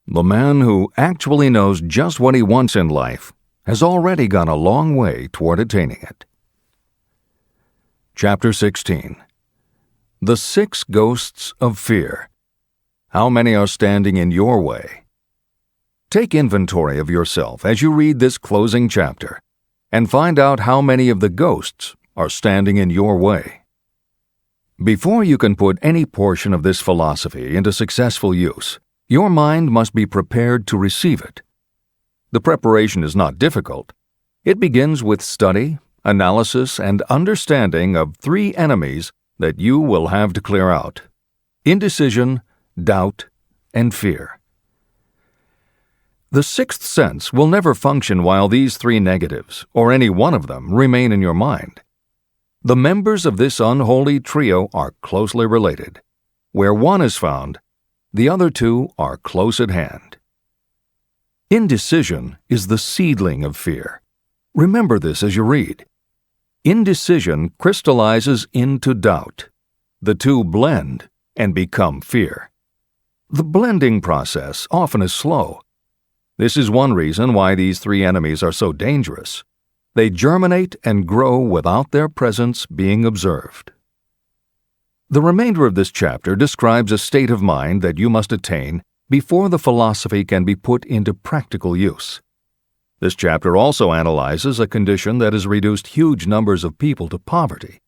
The man who actually knows just what he wants in life has already gone a long way toward attaining it. Chapter 16. The 6 Ghosts of Fear. How many are standing in your way? Take inventory of yourself as you read this closing chapter and find out how many of the ghosts are standing in your way. Before you can put any portion of this philosophy into successful use, your mind must be prepared to receive it. The preparation is not difficult. It begins with study, analysis, and understanding of 3 enemies that you will have to clear out: indecision, doubt, and fear. The 6th sense will never function while these 3 negatives, or any one of them, remain in your mind. The members of this unholy trio are closely related. Where one is found, the other 2 are close at hand. Indecision is the seedling of fear. Remember this as you read. Indecision crystallizes into doubt. The 2 blend and become fear. The blending process often is slow. This is one reason why these 3 enemies are so dangerous. They germinate and grow without their presence being observed. The remainder of this chapter describes a state of mind that you must attain before the philosophy can be put into practical use. This chapter also analyzes a condition that has reduced huge numbers of people to poverty,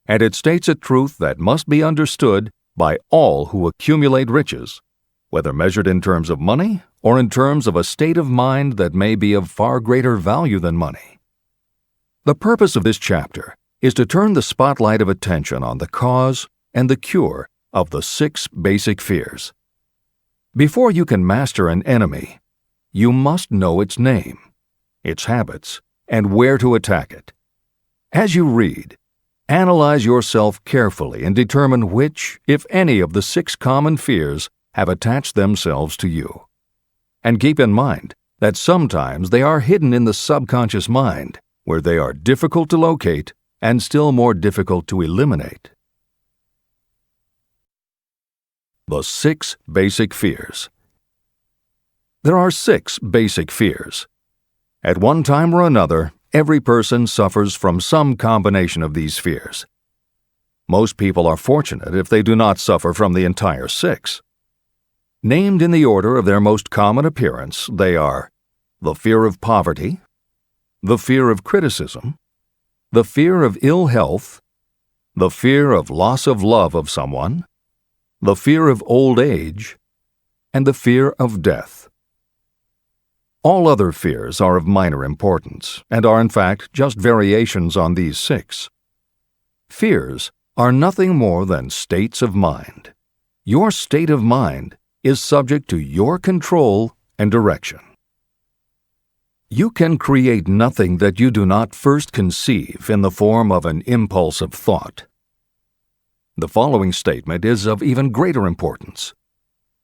and it states a truth that must be understood by all who accumulate riches, whether measured in terms of money or in terms of a state of mind that may be of far greater value than money. The purpose of this chapter is to turn the spotlight of attention on the cause and the cure of the 6 basic fears. Before you can master an enemy, you must know its name, its habits, and where to attack it. As you read, analyze yourself carefully and determine which, if any, of the 6 common fears have attached themselves to you. And keep in mind that sometimes they are hidden in the subconscious mind, where they are difficult to locate and still more difficult to eliminate. The 6 basic fears. There are 6 basic fears. At one time or another, every person suffers from some combination of these fears. Most people are fortunate if they do not suffer from the entire 6. Named in the order of their most common appearance, they are the fear of poverty, the fear of criticism, the fear of ill health, the fear of loss of love of someone, the fear of old age, and the fear of death. All other fears are of minor importance and are in fact just variations on these 6. Fears are nothing more than states of mind. Your state of mind is subject to your control and direction. You can create nothing that you do not first conceive in the form of an impulse of thought. The following statement is of even greater importance.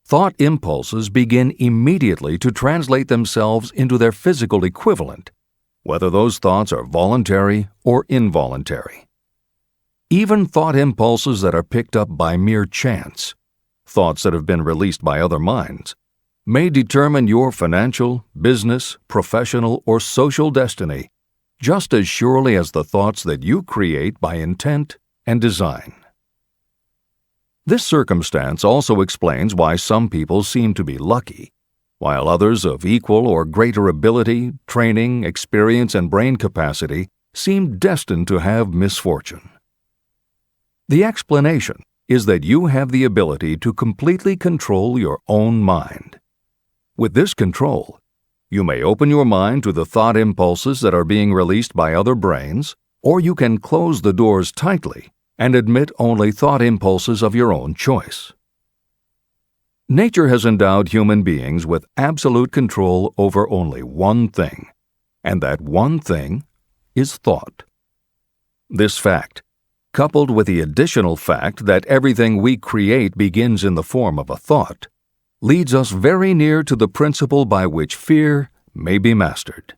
Thought impulses begin immediately to translate themselves into their physical equivalent, whether those thoughts are voluntary or involuntary. Even thought impulses that are picked up by mere chance, thoughts that have been released by other minds, may determine your financial, business, professional, or social destiny just as surely as the thoughts that you create by intent and design. This circumstance also explains why some people seem to be lucky, while others of equal or greater ability, training, experience, and brain capacity seem destined to have misfortune. The explanation is that you have the ability to completely control your own mind. With this control, you may open your mind to the thought impulses that are being released by other brains, or you can close the doors tightly and admit only thought impulses of your own choice. Nature has endowed human beings with absolute control over only one thing, and that one thing is thought. This fact, coupled with the additional fact that everything we create begins in the form of a thought, leads us very near to the principle by which fear may be mastered.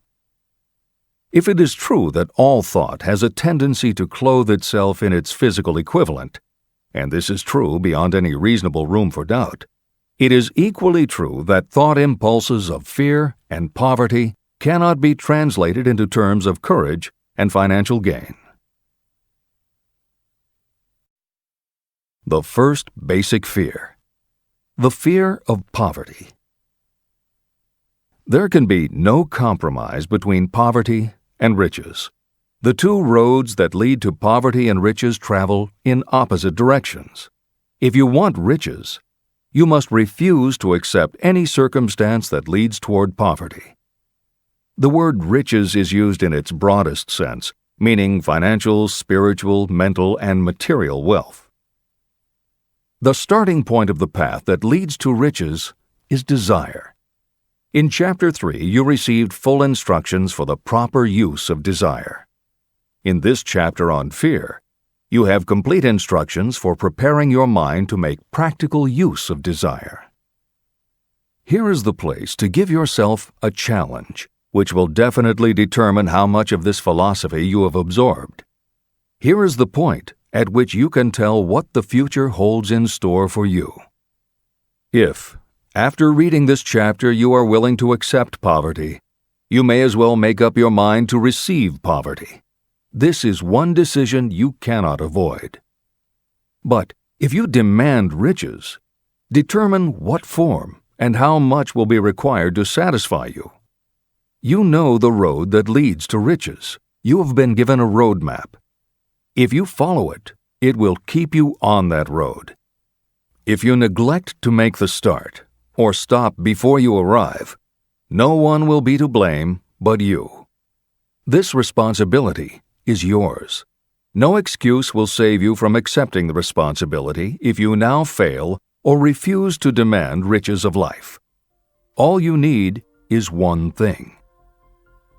If it is true that all thought has a tendency to clothe itself in its physical equivalent, and this is true beyond any reasonable room for doubt, It is equally true that thought impulses of fear and poverty cannot be translated into terms of courage and financial gain. The first basic fear: the fear of poverty. There can be no compromise between poverty and riches. The two roads that lead to poverty and riches travel in opposite directions. If you want riches, you must refuse to accept any circumstance that leads toward poverty. The word riches is used in its broadest sense, meaning financial, spiritual, mental, and material wealth. The starting point of the path that leads to riches is desire. In Chapter 3, you received full instructions for the proper use of desire. In this chapter on fear, you have complete instructions for preparing your mind to make practical use of desire. Here is the place to give yourself a challenge, which will definitely determine how much of this philosophy you have absorbed. Here is the point at which you can tell what the future holds in store for you. If, after reading this chapter, you are willing to accept poverty, you may as well make up your mind to receive poverty. This is one decision you cannot avoid. But if you demand riches, determine what form and how much will be required to satisfy you. You know the road that leads to riches. You have been given a roadmap. If you follow it, it will keep you on that road. If you neglect to make the start, or stop before you arrive, no one will be to blame but you. This responsibility is yours. No excuse will save you from accepting the responsibility if you now fail or refuse to demand riches of life. All you need is one thing.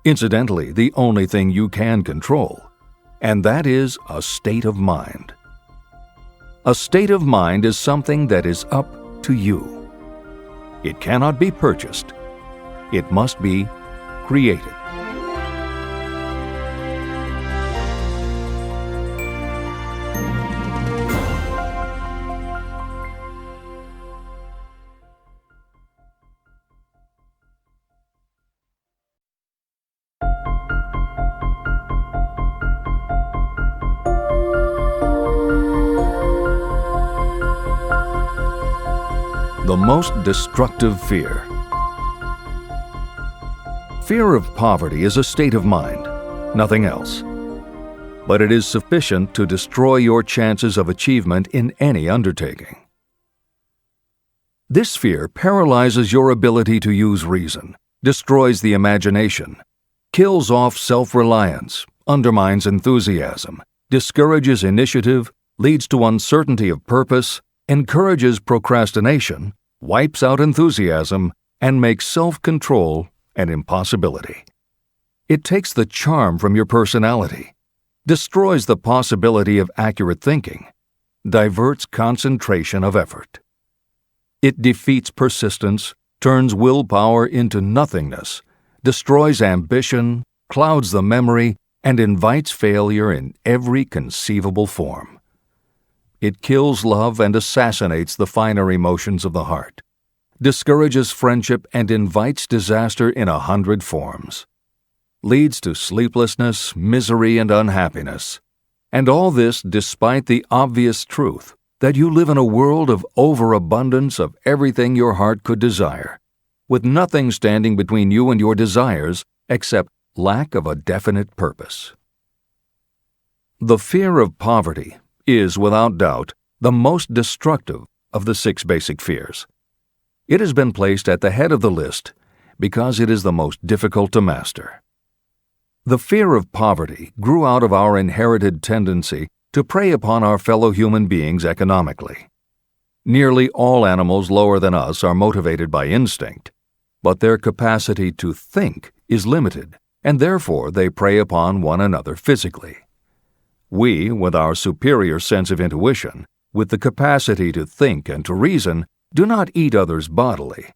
Incidentally, the only thing you can control, and that is a state of mind. A state of mind is something that is up to you. It cannot be purchased. It must be created. The most destructive fear. Fear of poverty is a state of mind, nothing else. But it is sufficient to destroy your chances of achievement in any undertaking. This fear paralyzes your ability to use reason, destroys the imagination, kills off self-reliance, undermines enthusiasm, discourages initiative, leads to uncertainty of purpose, encourages procrastination, wipes out enthusiasm, and makes self-control an impossibility. It takes the charm from your personality, destroys the possibility of accurate thinking, diverts concentration of effort. It defeats persistence, turns willpower into nothingness, destroys ambition, clouds the memory, and invites failure in every conceivable form. It kills love and assassinates the finer emotions of the heart, discourages friendship and invites disaster in 100 forms, leads to sleeplessness, misery, and unhappiness. And all this despite the obvious truth that you live in a world of overabundance of everything your heart could desire, with nothing standing between you and your desires except lack of a definite purpose. The fear of poverty is, without doubt, the most destructive of the 6 basic fears. It has been placed at the head of the list because it is the most difficult to master. The fear of poverty grew out of our inherited tendency to prey upon our fellow human beings economically. Nearly all animals lower than us are motivated by instinct, but their capacity to think is limited, and therefore they prey upon one another physically. We, with our superior sense of intuition, with the capacity to think and to reason, do not eat others bodily.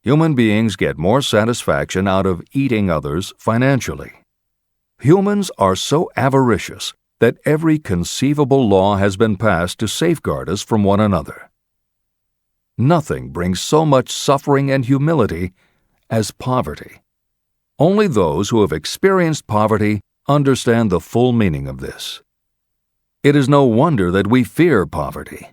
Human beings get more satisfaction out of eating others financially. Humans are so avaricious that every conceivable law has been passed to safeguard us from one another. Nothing brings so much suffering and humility as poverty. Only those who have experienced poverty understand the full meaning of this. It is no wonder that we fear poverty.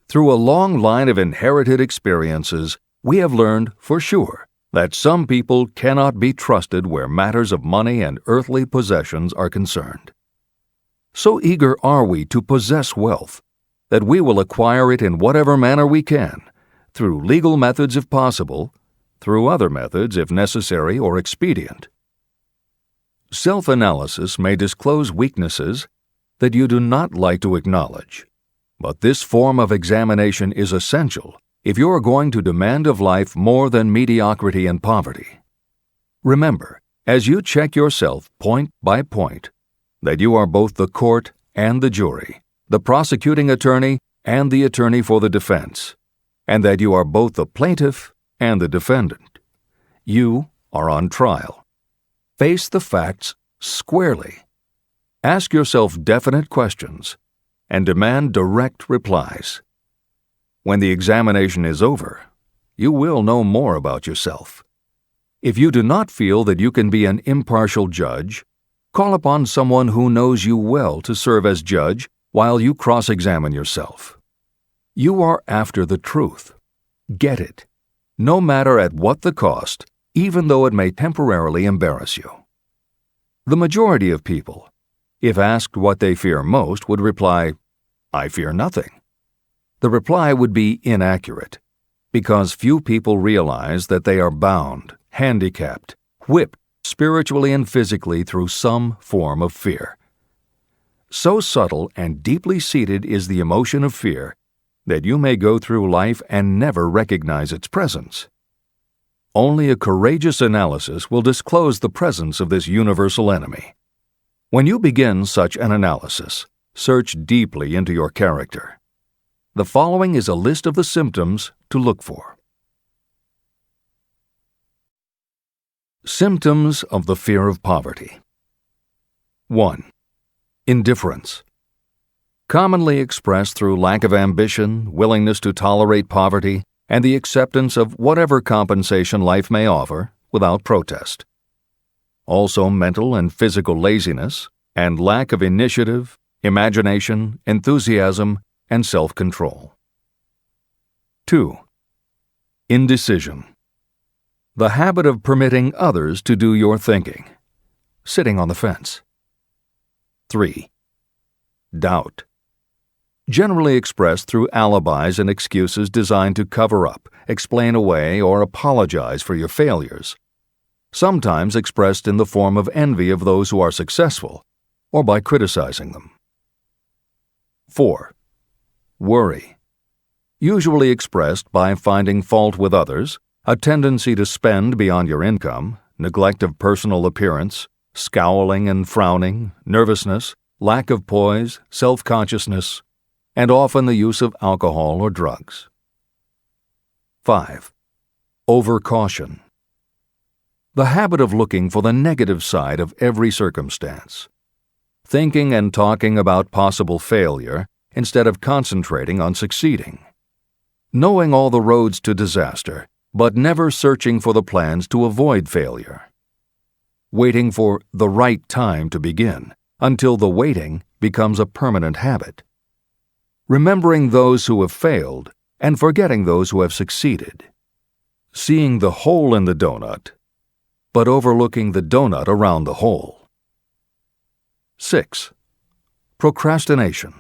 Through a long line of inherited experiences, we have learned for sure that some people cannot be trusted where matters of money and earthly possessions are concerned. So eager are we to possess wealth that we will acquire it in whatever manner we can, through legal methods if possible, through other methods if necessary or expedient. Self-analysis may disclose weaknesses that you do not like to acknowledge, but this form of examination is essential if you are going to demand of life more than mediocrity and poverty. Remember, as you check yourself point by point, that you are both the court and the jury, the prosecuting attorney and the attorney for the defense, and that you are both the plaintiff and the defendant. You are on trial. Face the facts squarely. Ask yourself definite questions and demand direct replies. When the examination is over, you will know more about yourself. If you do not feel that you can be an impartial judge, call upon someone who knows you well to serve as judge while you cross-examine yourself. You are after the truth. Get it, no matter at what the cost, even though it may temporarily embarrass you. The majority of people, if asked what they fear most, would reply, "I fear nothing." The reply would be inaccurate, because few people realize that they are bound, handicapped, whipped spiritually and physically through some form of fear. So subtle and deeply seated is the emotion of fear that you may go through life and never recognize its presence. Only a courageous analysis will disclose the presence of this universal enemy. When you begin such an analysis, search deeply into your character. The following is a list of the symptoms to look for. Symptoms of the fear of poverty. 1. Indifference. Commonly expressed through lack of ambition, willingness to tolerate poverty, and the acceptance of whatever compensation life may offer without protest. Also mental and physical laziness and lack of initiative, imagination, enthusiasm, and self-control. 2. Indecision. The habit of permitting others to do your thinking. Sitting on the fence. 3. Doubt. Generally expressed through alibis and excuses designed to cover up, explain away, or apologize for your failures. Sometimes expressed in the form of envy of those who are successful, or by criticizing them. 4. Worry. Usually expressed by finding fault with others, a tendency to spend beyond your income, neglect of personal appearance, scowling and frowning, nervousness, lack of poise, self-consciousness, and often the use of alcohol or drugs. 5. Overcaution. The habit of looking for the negative side of every circumstance. Thinking and talking about possible failure instead of concentrating on succeeding. Knowing all the roads to disaster, but never searching for the plans to avoid failure. Waiting for the right time to begin, until the waiting becomes a permanent habit. Remembering those who have failed and forgetting those who have succeeded. Seeing the hole in the donut, but overlooking the donut around the hole. 6. Procrastination.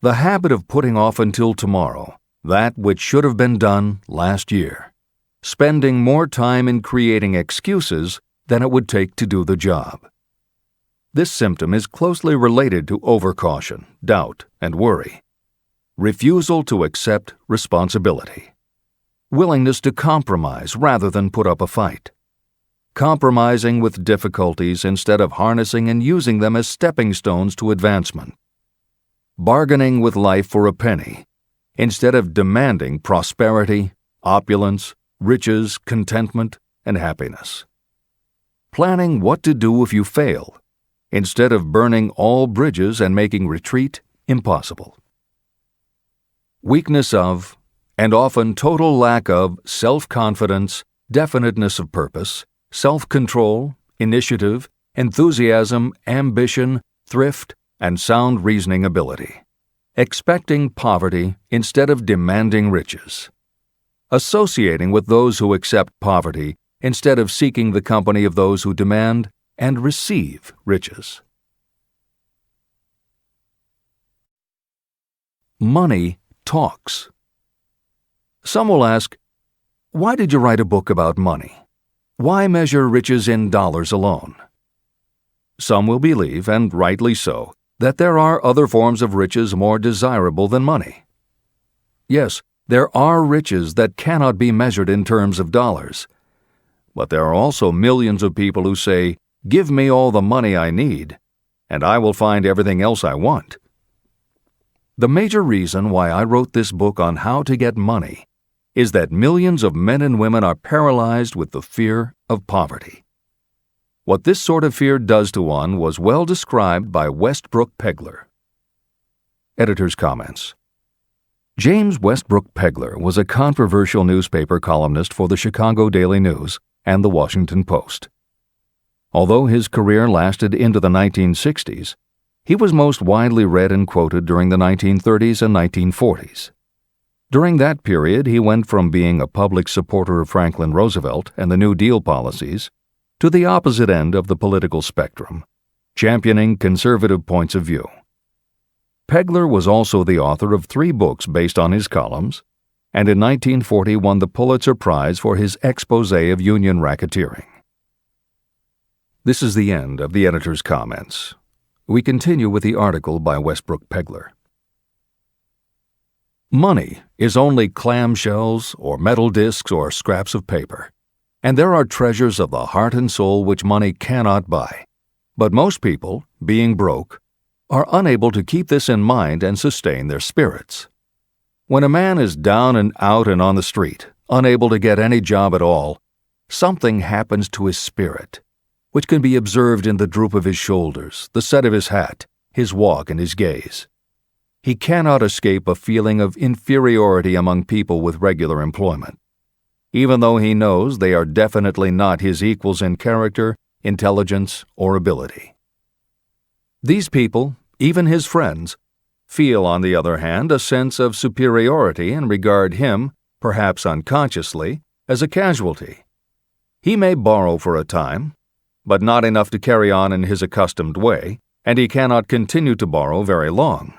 The habit of putting off until tomorrow that which should have been done last year, spending more time in creating excuses than it would take to do the job. This symptom is closely related to overcaution, doubt, and worry. Refusal to accept responsibility. Willingness to compromise rather than put up a fight. Compromising with difficulties instead of harnessing and using them as stepping stones to advancement. Bargaining with life for a penny instead of demanding prosperity, opulence, riches, contentment, and happiness. Planning what to do if you fail instead of burning all bridges and making retreat impossible. Weakness of and often total lack of self-confidence, definiteness of purpose, self-control, initiative, enthusiasm, ambition, thrift, and sound reasoning ability. Expecting poverty instead of demanding riches. Associating with those who accept poverty instead of seeking the company of those who demand and receive riches. Money talks. Some will ask, why did you write a book about money? Why measure riches in dollars alone? Some will believe, and rightly so, that there are other forms of riches more desirable than money. Yes, there are riches that cannot be measured in terms of dollars. But there are also millions of people who say, "Give me all the money I need, and I will find everything else I want." The major reason why I wrote this book on how to get money is that millions of men and women are paralyzed with the fear of poverty. What this sort of fear does to one was well described by Westbrook Pegler. Editor's comments. James Westbrook Pegler was a controversial newspaper columnist for the Chicago Daily News and the Washington Post. Although his career lasted into the 1960s, he was most widely read and quoted during the 1930s and 1940s. During that period, he went from being a public supporter of Franklin Roosevelt and the New Deal policies to the opposite end of the political spectrum, championing conservative points of view. Pegler was also the author of 3 books based on his columns, and in 1940 won the Pulitzer Prize for his expose of union racketeering. This is the end of the editor's comments. We continue with the article by Westbrook Pegler. Money is only clamshells or metal discs or scraps of paper, and there are treasures of the heart and soul which money cannot buy. But most people, being broke, are unable to keep this in mind and sustain their spirits. When a man is down and out and on the street, unable to get any job at all, something happens to his spirit, which can be observed in the droop of his shoulders, the set of his hat, his walk, and his gaze. He cannot escape a feeling of inferiority among people with regular employment, even though he knows they are definitely not his equals in character, intelligence, or ability. These people, even his friends, feel, on the other hand, a sense of superiority and regard him, perhaps unconsciously, as a casualty. He may borrow for a time, but not enough to carry on in his accustomed way, and he cannot continue to borrow very long.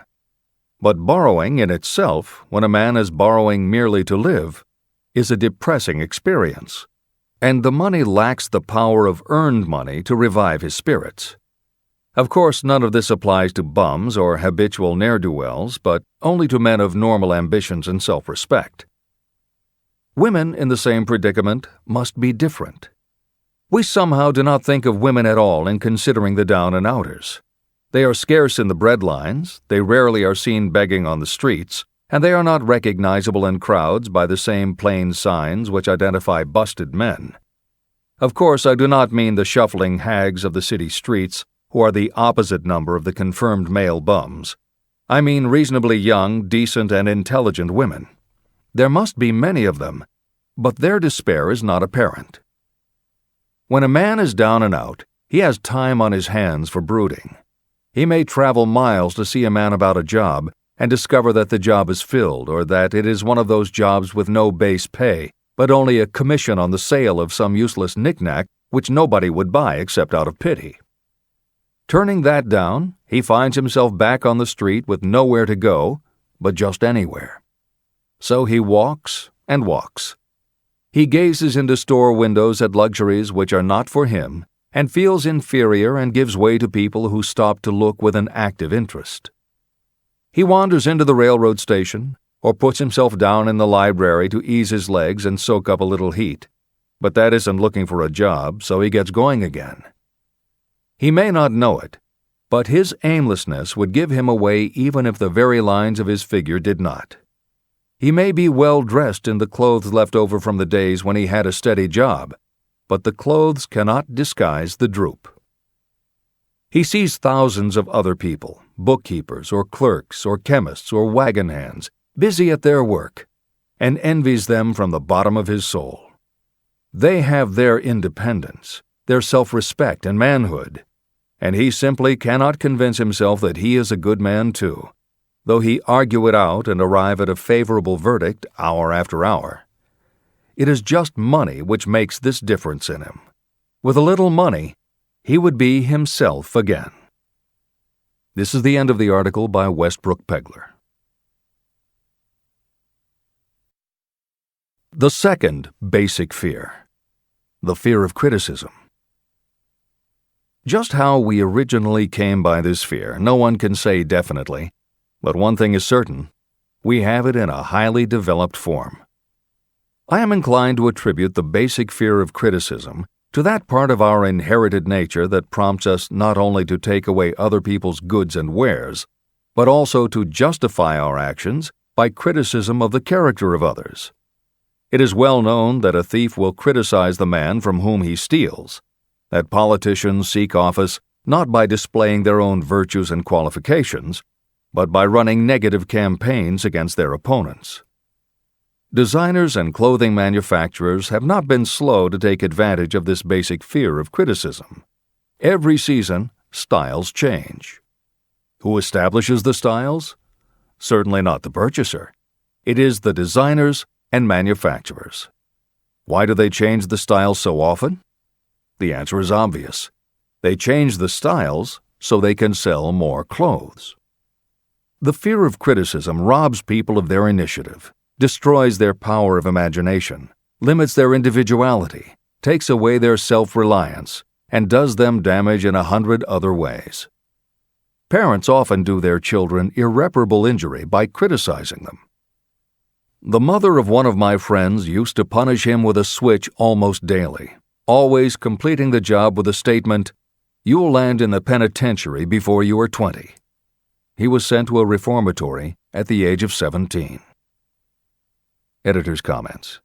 But borrowing in itself, when a man is borrowing merely to live, is a depressing experience, and the money lacks the power of earned money to revive his spirits. Of course, none of this applies to bums or habitual ne'er-do-wells, but only to men of normal ambitions and self-respect. Women in the same predicament must be different. We somehow do not think of women at all in considering the down-and-outers. They are scarce in the breadlines, they rarely are seen begging on the streets, and they are not recognizable in crowds by the same plain signs which identify busted men. Of course, I do not mean the shuffling hags of the city streets, who are the opposite number of the confirmed male bums. I mean reasonably young, decent, and intelligent women. There must be many of them, but their despair is not apparent. When a man is down and out, he has time on his hands for brooding. He may travel miles to see a man about a job and discover that the job is filled, or that it is one of those jobs with no base pay, but only a commission on the sale of some useless knick-knack which nobody would buy except out of pity. Turning that down, he finds himself back on the street with nowhere to go, but just anywhere. So he walks and walks. He gazes into store windows at luxuries which are not for him, and feels inferior and gives way to people who stop to look with an active interest. He wanders into the railroad station, or puts himself down in the library to ease his legs and soak up a little heat, but that isn't looking for a job, so he gets going again. He may not know it, but his aimlessness would give him away even if the very lines of his figure did not. He may be well dressed in the clothes left over from the days when he had a steady job, but the clothes cannot disguise the droop. He sees thousands of other people, bookkeepers or clerks or chemists or wagon hands, busy at their work, and envies them from the bottom of his soul. They have their independence, their self-respect and manhood, and he simply cannot convince himself that he is a good man too, though he argue it out and arrive at a favorable verdict hour after hour. It is just money which makes this difference in him. With a little money, he would be himself again. This is the end of the article by Westbrook Pegler. The second basic fear, the fear of criticism. Just how we originally came by this fear, no one can say definitely, but one thing is certain: we have it in a highly developed form. I am inclined to attribute the basic fear of criticism to that part of our inherited nature that prompts us not only to take away other people's goods and wares, but also to justify our actions by criticism of the character of others. It is well known that a thief will criticize the man from whom he steals, that politicians seek office not by displaying their own virtues and qualifications, but by running negative campaigns against their opponents. Designers and clothing manufacturers have not been slow to take advantage of this basic fear of criticism. Every season, styles change. Who establishes the styles? Certainly not the purchaser. It is the designers and manufacturers. Why do they change the styles so often? The answer is obvious. They change the styles so they can sell more clothes. The fear of criticism robs people of their initiative, destroys their power of imagination, limits their individuality, takes away their self-reliance, and does them damage in 100 other ways. Parents often do their children irreparable injury by criticizing them. The mother of one of my friends used to punish him with a switch almost daily, always completing the job with the statement, "You'll land in the penitentiary before you are 20. He was sent to a reformatory at the age of 17. Editor's comments.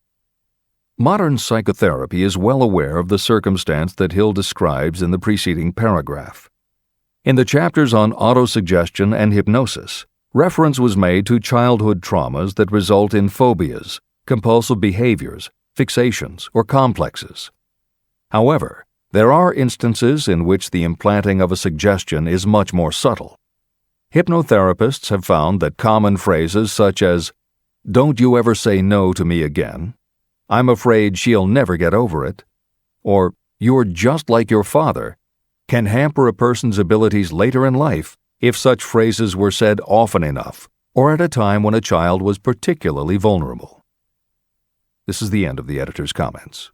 Modern psychotherapy is well aware of the circumstance that Hill describes in the preceding paragraph. In the chapters on autosuggestion and hypnosis, reference was made to childhood traumas that result in phobias, compulsive behaviors, fixations, or complexes. However, there are instances in which the implanting of a suggestion is much more subtle. Hypnotherapists have found that common phrases such as, "Don't you ever say no to me again," "I'm afraid she'll never get over it," or "You're just like your father," can hamper a person's abilities later in life if such phrases were said often enough or at a time when a child was particularly vulnerable. This is the end of the editor's comments.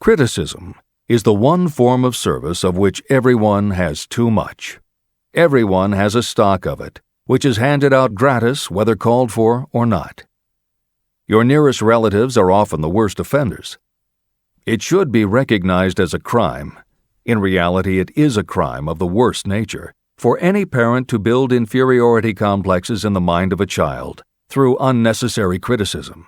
Criticism is the one form of service of which everyone has too much. Everyone has a stock of it, which is handed out gratis whether called for or not. Your nearest relatives are often the worst offenders. It should be recognized as a crime. In reality, it is a crime of the worst nature for any parent to build inferiority complexes in the mind of a child through unnecessary criticism.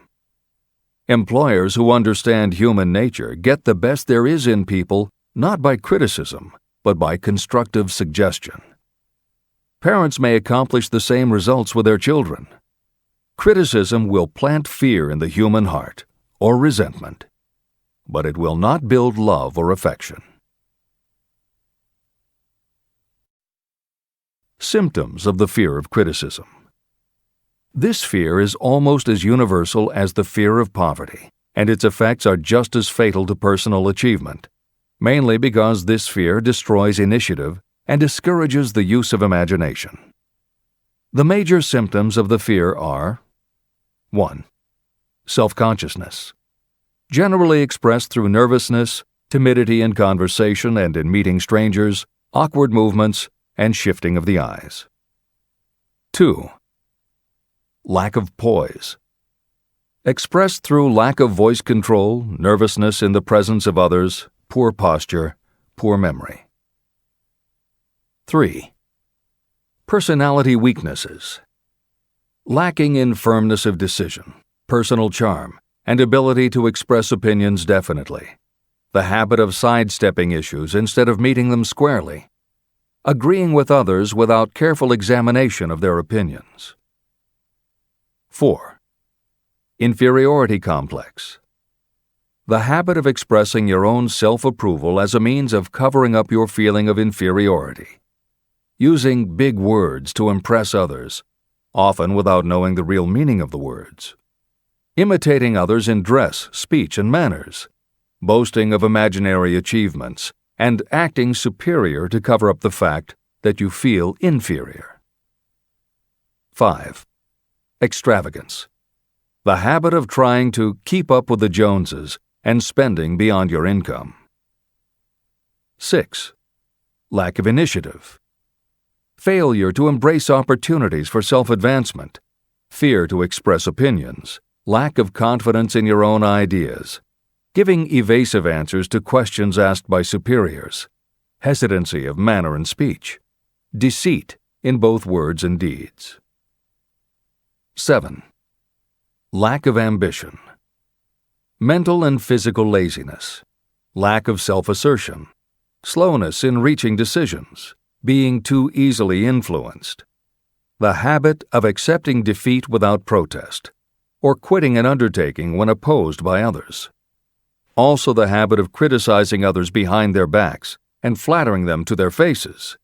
Employers who understand human nature get the best there is in people not by criticism, but by constructive suggestion. Parents may accomplish the same results with their children. Criticism will plant fear in the human heart, or resentment, but it will not build love or affection. Symptoms of the fear of criticism. This fear is almost as universal as the fear of poverty, and its effects are just as fatal to personal achievement, mainly because this fear destroys initiative and discourages the use of imagination. The major symptoms of the fear are: 1. Self-consciousness, generally expressed through nervousness, timidity in conversation and in meeting strangers, awkward movements, and shifting of the eyes. 2. Lack of poise, expressed through lack of voice control, nervousness in the presence of others, poor posture, poor memory. 3. Personality weaknesses, lacking in firmness of decision, personal charm, and ability to express opinions definitely, the habit of sidestepping issues instead of meeting them squarely, agreeing with others without careful examination of their opinions. 4. Inferiority complex. The habit of expressing your own self-approval as a means of covering up your feeling of inferiority. Using big words to impress others, often without knowing the real meaning of the words. Imitating others in dress, speech, and manners. Boasting of imaginary achievements, and acting superior to cover up the fact that you feel inferior. 5. Extravagance. The habit of trying to keep up with the Joneses and spending beyond your income. 6. Lack of initiative. Failure to embrace opportunities for self-advancement, fear to express opinions, lack of confidence in your own ideas, giving evasive answers to questions asked by superiors, hesitancy of manner and speech, deceit in both words and deeds. 7. Lack of ambition. Mental and physical laziness, lack of self-assertion, slowness in reaching decisions, being too easily influenced, the habit of accepting defeat without protest, or quitting an undertaking when opposed by others. Also the habit of criticizing others behind their backs and flattering them to their faces,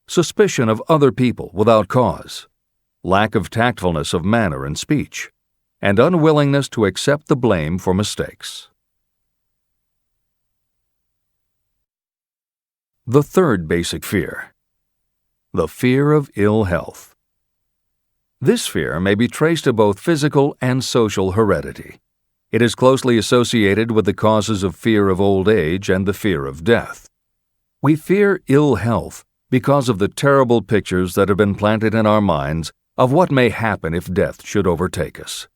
suspicion of other people without cause, lack of tactfulness of manner and speech, and unwillingness to accept the blame for mistakes. The third basic fear. The fear of ill health. This fear may be traced to both physical and social heredity. It is closely associated with the causes of fear of old age and the fear of death. We fear ill health because of the terrible pictures that have been planted in our minds of what may happen if death should overtake us.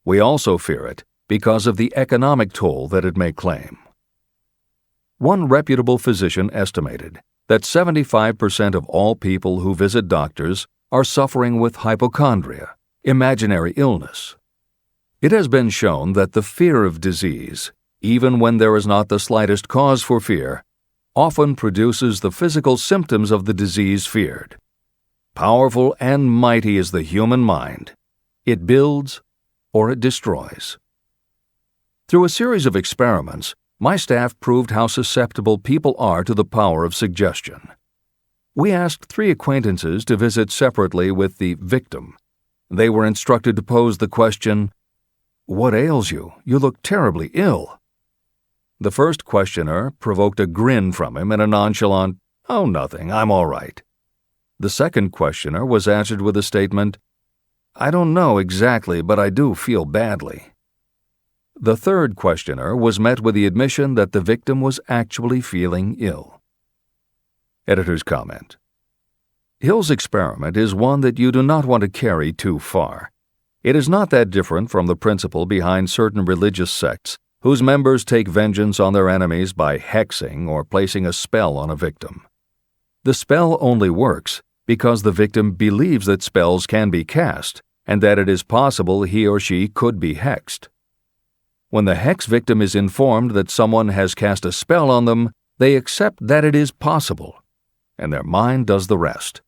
We also fear it because of the economic toll that it may claim. One reputable physician estimated that 75% of all people who visit doctors are suffering with hypochondria, imaginary illness. It has been shown that the fear of disease, even when there is not the slightest cause for fear, often produces the physical symptoms of the disease feared. Powerful and mighty is the human mind. It builds or it destroys. Through a series of experiments, my staff proved how susceptible people are to the power of suggestion. We asked 3 acquaintances to visit separately with the victim. They were instructed to pose the question, "What ails you? You look terribly ill." The first questioner provoked a grin from him and a nonchalant, "Oh, nothing, I'm all right." The second questioner was answered with a statement, "I don't know exactly, but I do feel badly." The third questioner was met with the admission that the victim was actually feeling ill. Editor's comment. Hill's experiment is one that you do not want to carry too far. It is not that different from the principle behind certain religious sects whose members take vengeance on their enemies by hexing or placing a spell on a victim. The spell only works because the victim believes that spells can be cast and that it is possible he or she could be hexed. When the hex victim is informed that someone has cast a spell on them, they accept that it is possible, and their mind does the rest.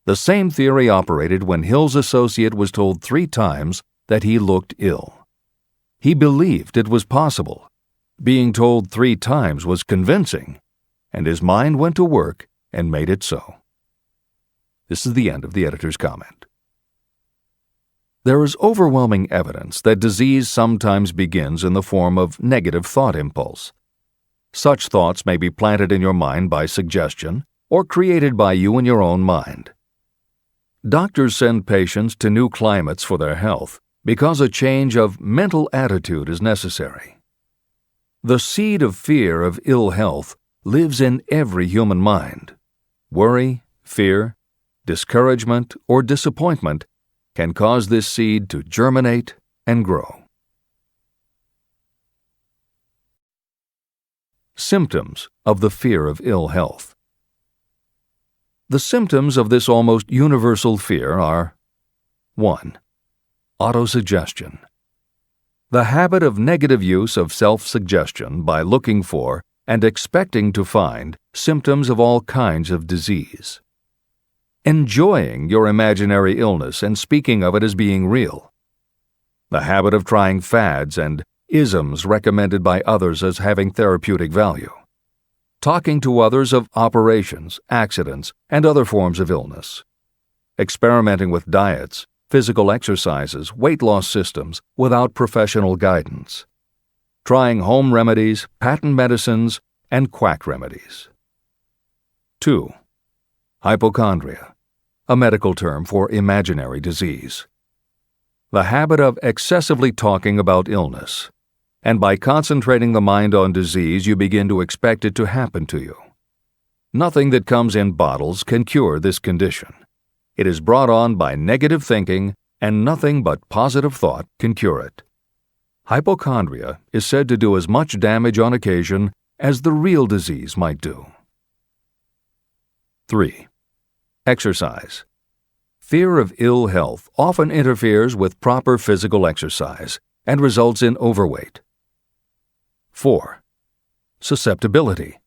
The same theory operated when Hill's associate was told 3 times that he looked ill. He believed it was possible. Being told 3 times was convincing, and his mind went to work and made it so. This is the end of the editor's comment. There is overwhelming evidence that disease sometimes begins in the form of negative thought impulse. Such thoughts may be planted in your mind by suggestion or created by you in your own mind. Doctors send patients to new climates for their health because a change of mental attitude is necessary. The seed of fear of ill health lives in every human mind. Worry, fear, discouragement, or disappointment can cause this seed to germinate and grow. Symptoms of the fear of ill health. The symptoms of this almost universal fear are 1. Autosuggestion. The habit of negative use of self-suggestion by looking for and expecting to find symptoms of all kinds of disease. enjoying your imaginary illness and speaking of it as being real. The habit of trying fads and isms recommended by others as having therapeutic value. Talking to others of operations, accidents, and other forms of illness. Experimenting with diets, physical exercises, weight loss systems without professional guidance. Trying home remedies, patent medicines, and quack remedies. 2. Hypochondria, a medical term for imaginary disease. The habit of excessively talking about illness, and by concentrating the mind on disease, you begin to expect it to happen to you. Nothing that comes in bottles can cure this condition. It is brought on by negative thinking, and nothing but positive thought can cure it. Hypochondria is said to do as much damage on occasion as the real disease might do. 3. Exercise. Fear of ill health often interferes with proper physical exercise and results in overweight. 4. Susceptibility.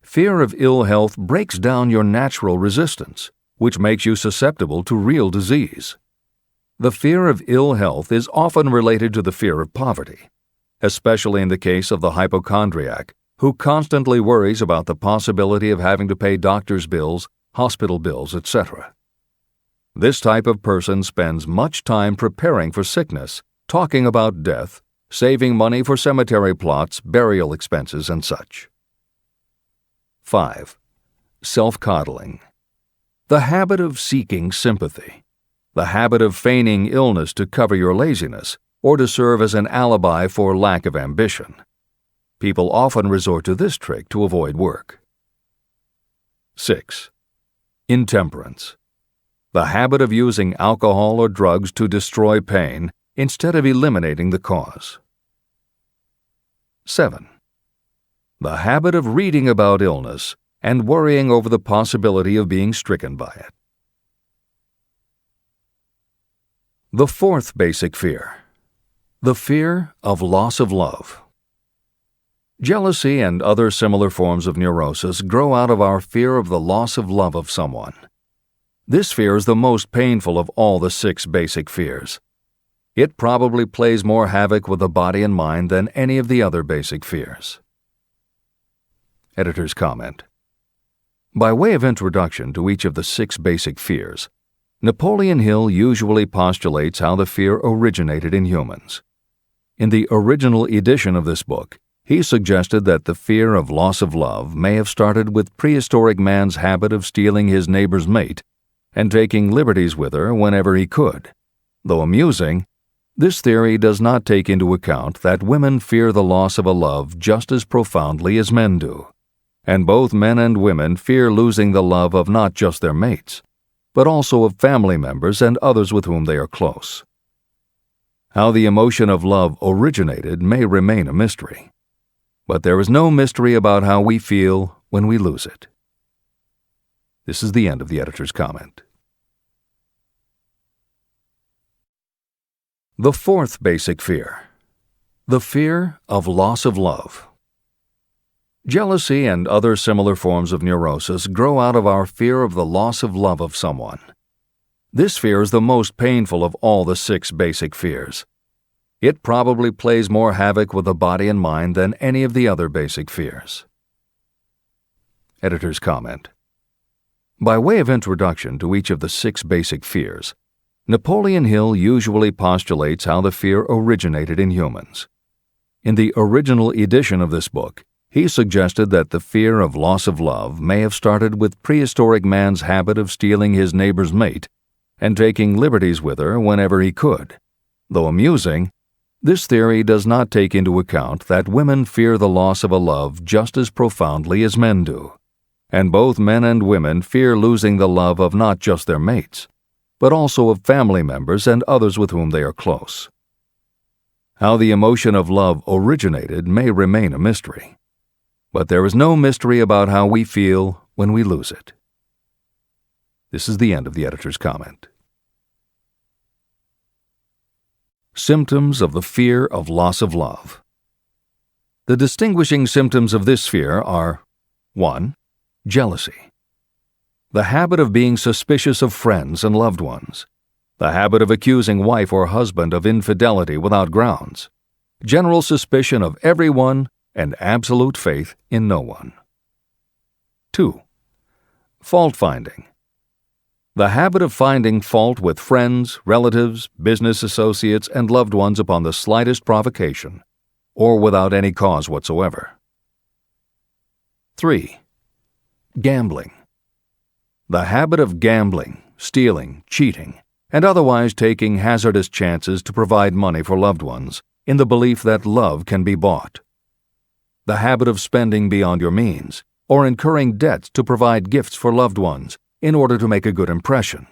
Fear of ill health breaks down your natural resistance, which makes you susceptible to real disease. The fear of ill health is often related to the fear of poverty, especially in the case of the hypochondriac, who constantly worries about the possibility of having to pay doctor's bills, hospital bills, etc. This type of person spends much time preparing for sickness, talking about death, saving money for cemetery plots, burial expenses, and such. 5. Self-coddling. The habit of seeking sympathy. The habit of feigning illness to cover your laziness or to serve as an alibi for lack of ambition. People often resort to this trick to avoid work. 6. Intemperance. The habit of using alcohol or drugs to destroy pain instead of eliminating the cause. 7. The habit of reading about illness and worrying over the possibility of being stricken by it. The fourth basic fear. The fear of loss of love. Jealousy and other similar forms of neurosis grow out of our fear of the loss of love of someone. This fear is the most painful of all the 6 basic fears. It probably plays more havoc with the body and mind than any of the other basic fears. Editor's comment. By way of introduction to each of the 6 basic fears, Napoleon Hill usually postulates how the fear originated in humans. In the original edition of this book, he suggested that the fear of loss of love may have started with prehistoric man's habit of stealing his neighbor's mate and taking liberties with her whenever he could. Though amusing, this theory does not take into account that women fear the loss of a love just as profoundly as men do, and both men and women fear losing the love of not just their mates, but also of family members and others with whom they are close. How the emotion of love originated may remain a mystery, but there is no mystery about how we feel when we lose it. This is the end of the editor's comment. The fourth basic fear. The fear of loss of love. Jealousy and other similar forms of neurosis grow out of our fear of the loss of love of someone. This fear is the most painful of all the 6 basic fears. It probably plays more havoc with the body and mind than any of the other basic fears. Editor's comment. By way of introduction to each of the 6 basic fears, Napoleon Hill usually postulates how the fear originated in humans. In the original edition of this book, he suggested that the fear of loss of love may have started with prehistoric man's habit of stealing his neighbor's mate and taking liberties with her whenever he could. Though amusing, this theory does not take into account that women fear the loss of a love just as profoundly as men do, and both men and women fear losing the love of not just their mates, but also of family members and others with whom they are close. How the emotion of love originated may remain a mystery, but there is no mystery about how we feel when we lose it. This is the end of the editor's comment. Symptoms of the fear of loss of love. The distinguishing symptoms of this fear are 1. Jealousy. the habit of being suspicious of friends and loved ones, the habit of accusing wife or husband of infidelity without grounds, general suspicion of everyone, and absolute faith in no one. 2. Fault-finding. The habit of finding fault with friends, relatives, business associates, and loved ones upon the slightest provocation, or without any cause whatsoever. 3. Gambling. The habit of gambling, stealing, cheating, and otherwise taking hazardous chances to provide money for loved ones in the belief that love can be bought. The habit of spending beyond your means, or incurring debts to provide gifts for loved ones in order to make a good impression.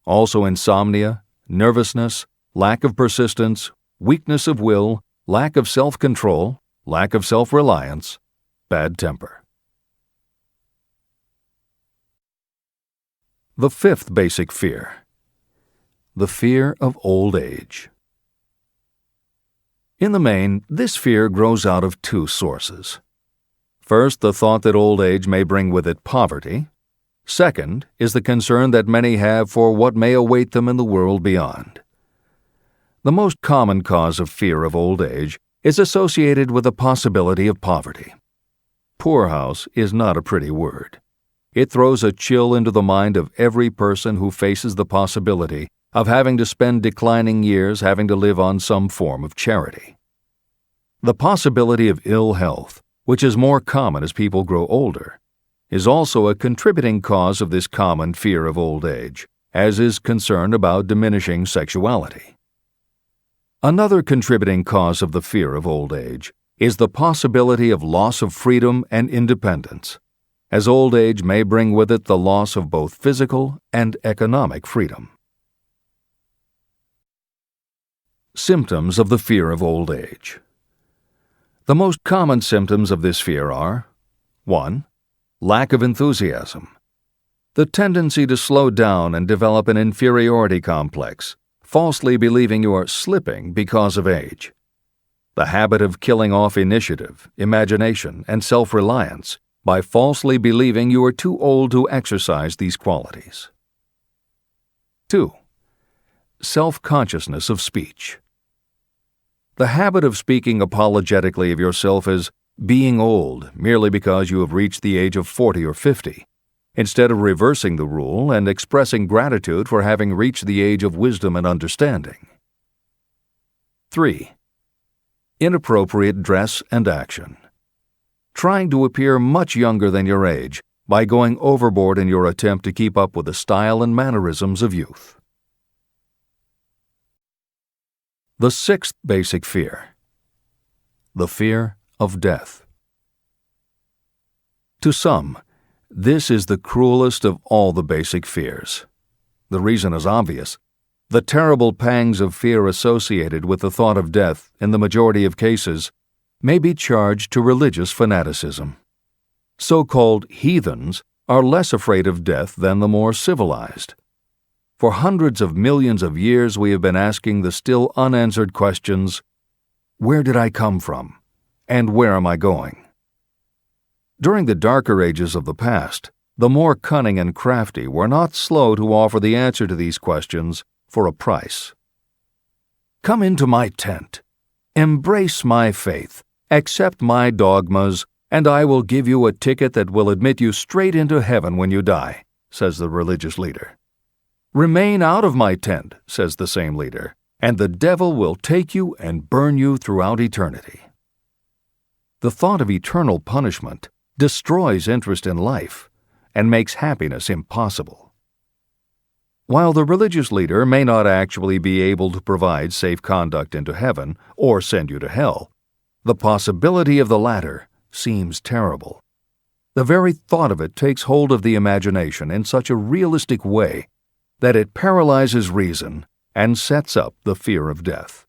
Also insomnia, nervousness, lack of persistence, weakness of will, lack of self-control, lack of self-reliance, bad temper. The 5th basic fear. The fear of old age. In the main, this fear grows out of 2 sources. First, the thought that old age may bring with it poverty. Second is the concern that many have for what may await them in the world beyond. The most common cause of fear of old age is associated with the possibility of poverty. Poorhouse is not a pretty word. It throws a chill into the mind of every person who faces the possibility of having to spend declining years having to live on some form of charity. The possibility of ill health, which is more common as people grow older, is also a contributing cause of this common fear of old age, as is concern about diminishing sexuality. Another contributing cause of the fear of old age is the possibility of loss of freedom and independence, as old age may bring with it the loss of both physical and economic freedom. Symptoms of the fear of old age. The most common symptoms of this fear are 1. Lack of enthusiasm. The tendency to slow down and develop an inferiority complex, falsely believing you are slipping because of age. The habit of killing off initiative, imagination, and self-reliance by falsely believing you are too old to exercise these qualities. 2. Self-consciousness of speech. The habit of speaking apologetically of yourself as being old merely because you have reached the age of 40 or 50, instead of reversing the rule and expressing gratitude for having reached the age of wisdom and understanding. 3. Inappropriate dress and action. Trying to appear much younger than your age by going overboard in your attempt to keep up with the style and mannerisms of youth. The 6th basic fear. The fear of death. To some, this is the cruelest of all the basic fears. The reason is obvious. The terrible pangs of fear associated with the thought of death, in the majority of cases, may be charged to religious fanaticism. So-called heathens are less afraid of death than the more civilized. For hundreds of millions of years we have been asking the still unanswered questions, where did I come from? And where am I going? During the darker ages of the past, the more cunning and crafty were not slow to offer the answer to these questions for a price. Come into my tent. Embrace my faith. Accept my dogmas, and I will give you a ticket that will admit you straight into heaven when you die, says the religious leader. Remain out of my tent, says the same leader, and the devil will take you and burn you throughout eternity. The thought of eternal punishment destroys interest in life and makes happiness impossible. While the religious leader may not actually be able to provide safe conduct into heaven or send you to hell, the possibility of the latter seems terrible. The very thought of it takes hold of the imagination in such a realistic way that it paralyzes reason and sets up the fear of death.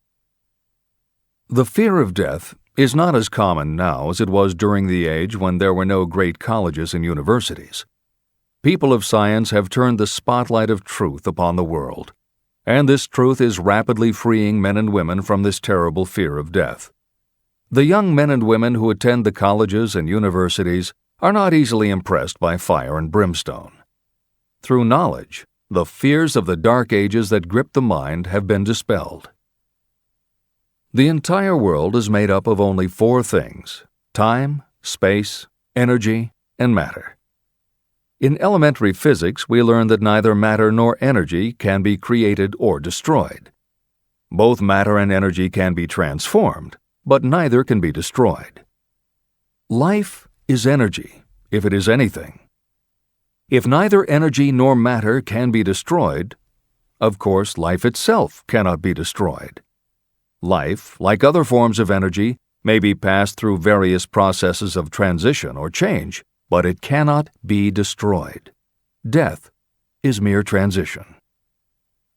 The fear of death is not as common now as it was during the age when there were no great colleges and universities. People of science have turned the spotlight of truth upon the world, and this truth is rapidly freeing men and women from this terrible fear of death. The young men and women who attend the colleges and universities are not easily impressed by fire and brimstone. Through knowledge, the fears of the dark ages that grip the mind have been dispelled. The entire world is made up of only 4 things: time, space, energy, and matter. In elementary physics, we learn that neither matter nor energy can be created or destroyed. Both matter and energy can be transformed, but neither can be destroyed. Life is energy, if it is anything. If neither energy nor matter can be destroyed, of course, life itself cannot be destroyed. Life, like other forms of energy, may be passed through various processes of transition or change, but it cannot be destroyed. Death is mere transition.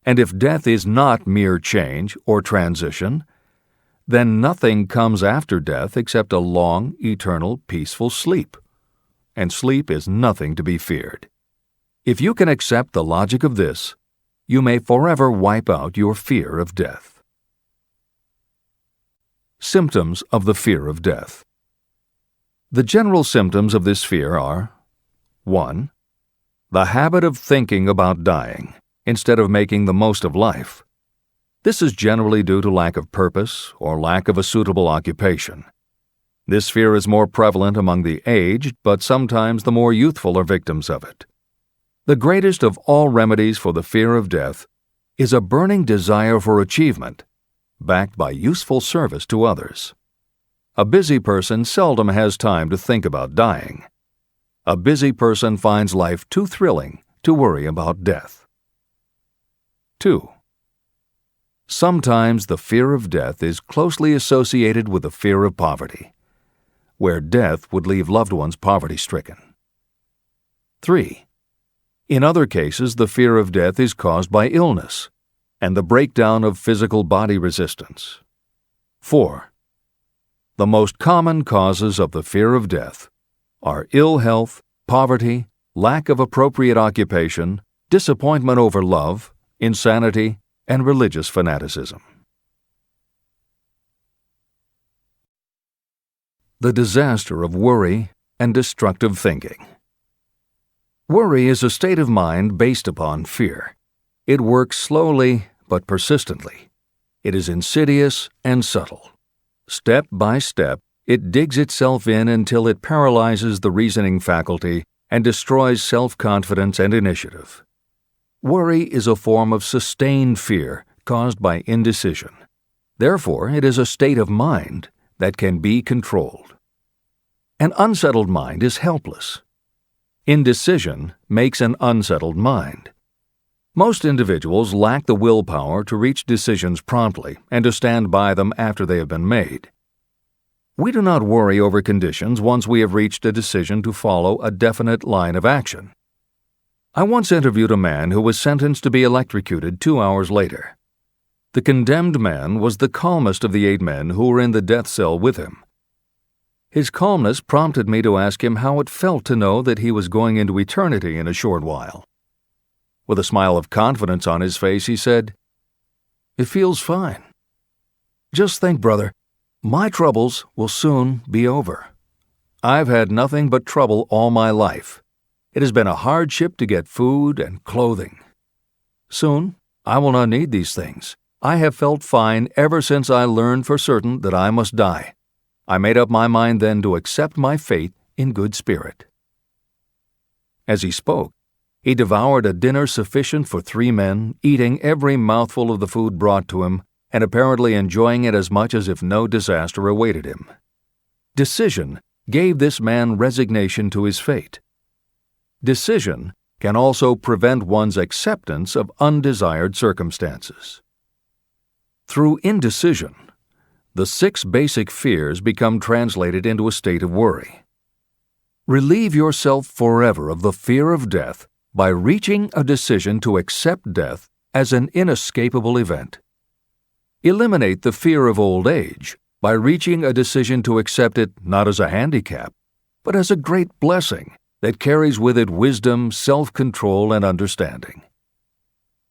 And if death is not mere change or transition, then nothing comes after death except a long, eternal, peaceful sleep. And sleep is nothing to be feared. If you can accept the logic of this, you may forever wipe out your fear of death. Symptoms of the fear of death. The general symptoms of this fear are: 1. The habit of thinking about dying instead of making the most of life. This is generally due to lack of purpose or lack of a suitable occupation. This fear is more prevalent among the aged, but sometimes the more youthful are victims of it. The greatest of all remedies for the fear of death is a burning desire for achievement, backed by useful service to others. A busy person seldom has time to think about dying. A busy person finds life too thrilling to worry about death. 2. Sometimes the fear of death is closely associated with the fear of poverty, where death would leave loved ones poverty-stricken. 3. In other cases, the fear of death is caused by illness and the breakdown of physical body resistance. 4. The most common causes of the fear of death are ill health, poverty, lack of appropriate occupation, disappointment over love, insanity, and religious fanaticism. The disaster of worry and destructive thinking. Worry is a state of mind based upon fear. It works slowly but persistently. It is insidious and subtle. Step by step, it digs itself in until it paralyzes the reasoning faculty and destroys self-confidence and initiative. Worry is a form of sustained fear caused by indecision. Therefore, it is a state of mind that can be controlled. An unsettled mind is helpless. Indecision makes an unsettled mind. Most individuals lack the willpower to reach decisions promptly and to stand by them after they have been made. We do not worry over conditions once we have reached a decision to follow a definite line of action. I once interviewed a man who was sentenced to be electrocuted 2 hours later. The condemned man was the calmest of the 8 men who were in the death cell with him. His calmness prompted me to ask him how it felt to know that he was going into eternity in a short while. With a smile of confidence on his face, he said, "It feels fine. Just think, brother, my troubles will soon be over. I've had nothing but trouble all my life. It has been a hardship to get food and clothing. Soon, I will not need these things. I have felt fine ever since I learned for certain that I must die. I made up my mind then to accept my fate in good spirit." As he spoke, he devoured a dinner sufficient for 3 men, eating every mouthful of the food brought to him, and apparently enjoying it as much as if no disaster awaited him. Decision gave this man resignation to his fate. Decision can also prevent one's acceptance of undesired circumstances. Through indecision, the 6 basic fears become translated into a state of worry. Relieve yourself forever of the fear of death by reaching a decision to accept death as an inescapable event. Eliminate the fear of old age by reaching a decision to accept it not as a handicap, but as a great blessing that carries with it wisdom, self-control, and understanding.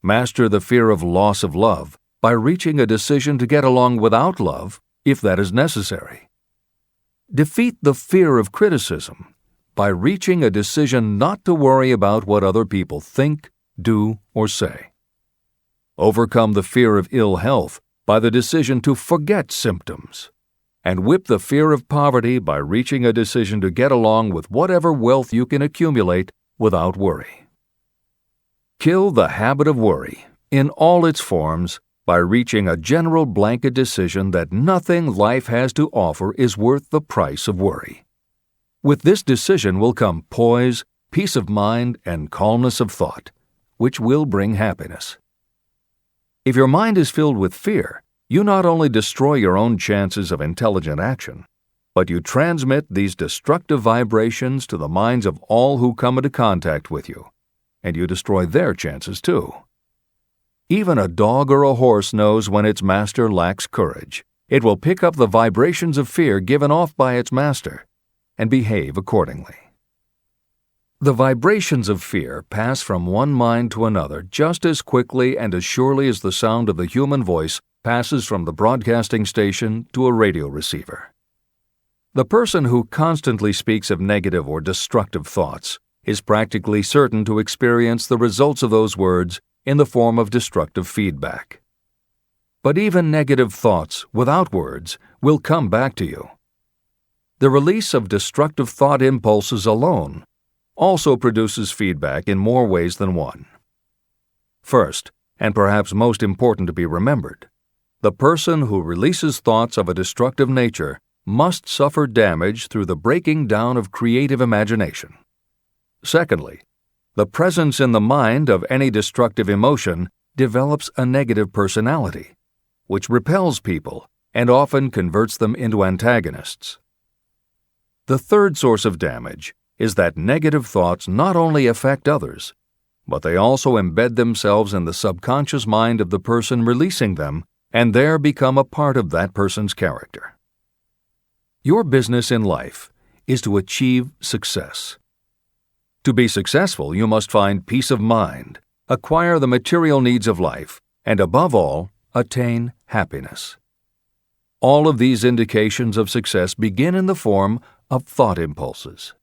Master the fear of loss of love by reaching a decision to get along without love, if that is necessary. Defeat the fear of criticism by reaching a decision not to worry about what other people think, do, or say. Overcome the fear of ill health by the decision to forget symptoms. And whip the fear of poverty by reaching a decision to get along with whatever wealth you can accumulate without worry. Kill the habit of worry in all its forms by reaching a general blanket decision that nothing life has to offer is worth the price of worry. With this decision will come poise, peace of mind, and calmness of thought, which will bring happiness. If your mind is filled with fear, you not only destroy your own chances of intelligent action, but you transmit these destructive vibrations to the minds of all who come into contact with you, and you destroy their chances too. Even a dog or a horse knows when its master lacks courage. It will pick up the vibrations of fear given off by its master and behave accordingly. The vibrations of fear pass from one mind to another just as quickly and as surely as the sound of the human voice passes from the broadcasting station to a radio receiver. The person who constantly speaks of negative or destructive thoughts is practically certain to experience the results of those words in the form of destructive feedback. But even negative thoughts without words will come back to you. The release of destructive thought impulses alone also produces feedback in more ways than one. First, and perhaps most important to be remembered, the person who releases thoughts of a destructive nature must suffer damage through the breaking down of creative imagination. Secondly, the presence in the mind of any destructive emotion develops a negative personality, which repels people and often converts them into antagonists. The third source of damage is that negative thoughts not only affect others, but they also embed themselves in the subconscious mind of the person releasing them and there become a part of that person's character. Your business in life is to achieve success. To be successful, you must find peace of mind, acquire the material needs of life, and above all, attain happiness. All of these indications of success begin in the form of thought impulses.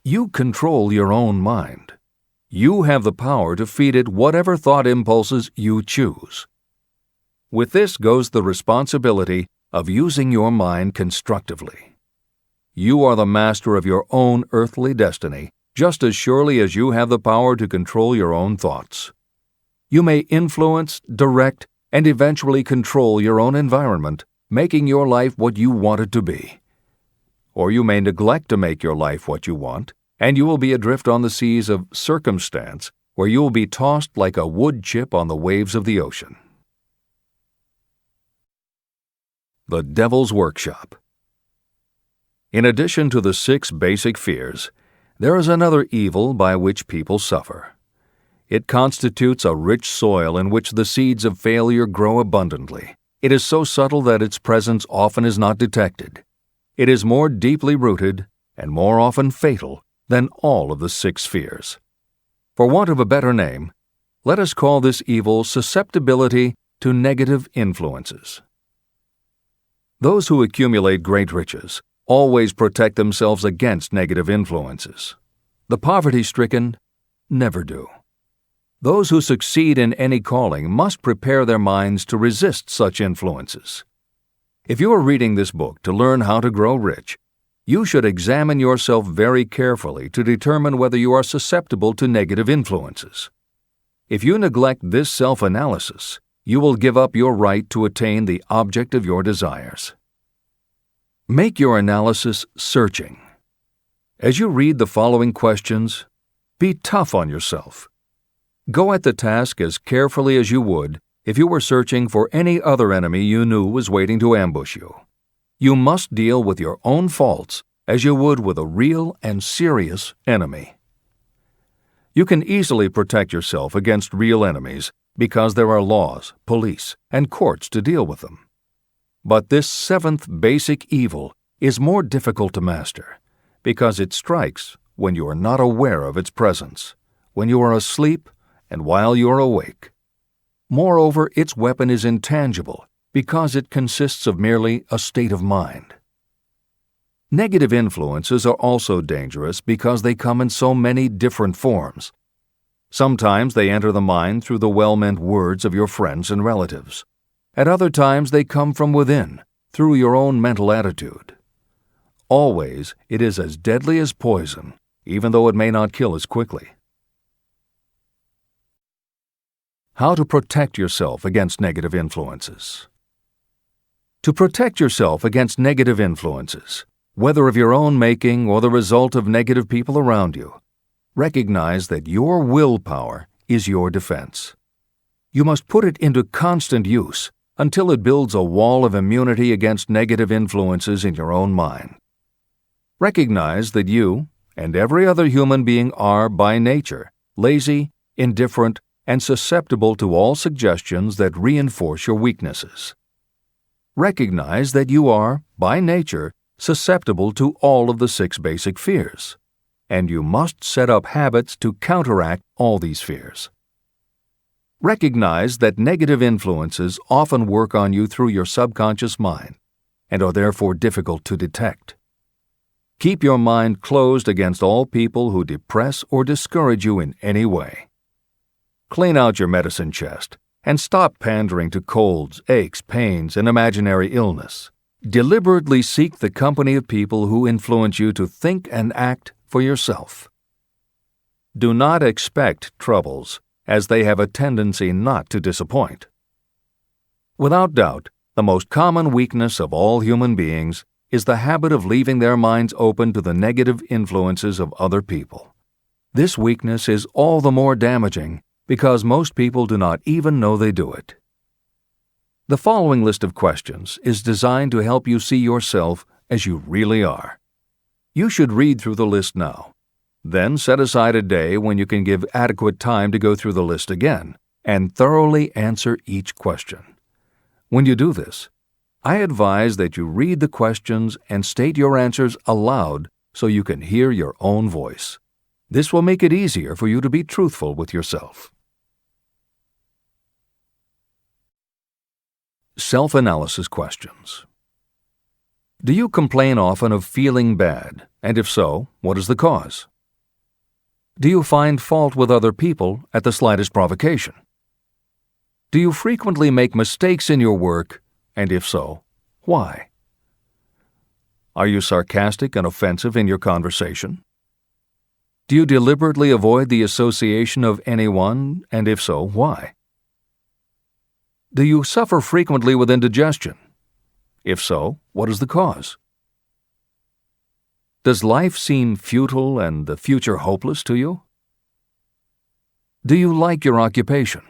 You control your own mind. You have the power to feed it whatever thought impulses you choose. With this goes the responsibility of using your mind constructively. You are the master of your own earthly destiny, just as surely as you have the power to control your own thoughts. You may influence, direct, and eventually control your own environment, making your life what you want it to be. Or you may neglect to make your life what you want, and you will be adrift on the seas of circumstance, where you will be tossed like a wood chip on the waves of the ocean. The Devil's Workshop. In addition to the 6 basic fears, there is another evil by which people suffer. It constitutes a rich soil in which the seeds of failure grow abundantly. It is so subtle that its presence often is not detected. It is more deeply rooted and more often fatal than all of the 6 fears. For want of a better name, let us call this evil susceptibility to negative influences. Those who accumulate great riches always protect themselves against negative influences. The poverty-stricken never do. Those who succeed in any calling must prepare their minds to resist such influences. If you are reading this book to learn how to grow rich, you should examine yourself very carefully to determine whether you are susceptible to negative influences. If you neglect this self-analysis, you will give up your right to attain the object of your desires. Make your analysis searching. As you read the following questions, be tough on yourself. Go at the task as carefully as you would if you were searching for any other enemy you knew was waiting to ambush you. You must deal with your own faults as you would with a real and serious enemy. You can easily protect yourself against real enemies because there are laws, police, and courts to deal with them. But this 7th basic evil is more difficult to master because it strikes when you are not aware of its presence, when you are asleep and while you are awake. Moreover, its weapon is intangible because it consists of merely a state of mind. Negative influences are also dangerous because they come in so many different forms. Sometimes they enter the mind through the well-meant words of your friends and relatives. At other times they come from within, through your own mental attitude. Always, it is as deadly as poison, even though it may not kill as quickly. How to protect yourself against negative influences. To protect yourself against negative influences, whether of your own making or the result of negative people around you, recognize that your willpower is your defense. You must put it into constant use until it builds a wall of immunity against negative influences in your own mind. Recognize that you and every other human being are, by nature, lazy, indifferent, and susceptible to all suggestions that reinforce your weaknesses. Recognize that you are, by nature, susceptible to all of the 6 basic fears, and you must set up habits to counteract all these fears. Recognize that negative influences often work on you through your subconscious mind and are therefore difficult to detect. Keep your mind closed against all people who depress or discourage you in any way. Clean out your medicine chest and stop pandering to colds, aches, pains, and imaginary illness. Deliberately seek the company of people who influence you to think and act for yourself. Do not expect troubles, as they have a tendency not to disappoint. Without doubt, the most common weakness of all human beings is the habit of leaving their minds open to the negative influences of other people. This weakness is all the more damaging because most people do not even know they do it. The following list of questions is designed to help you see yourself as you really are. You should read through the list now. Then set aside a day when you can give adequate time to go through the list again and thoroughly answer each question. When you do this, I advise that you read the questions and state your answers aloud so you can hear your own voice. This will make it easier for you to be truthful with yourself. Self-analysis questions. Do you complain often of feeling bad, and if so, what is the cause? Do you find fault with other people at the slightest provocation? Do you frequently make mistakes in your work, and if so, why? Are you sarcastic and offensive in your conversation? Do you deliberately avoid the association of anyone, and if so, why? Do you suffer frequently with indigestion? If so, what is the cause? Does life seem futile and the future hopeless to you? Do you like your occupation?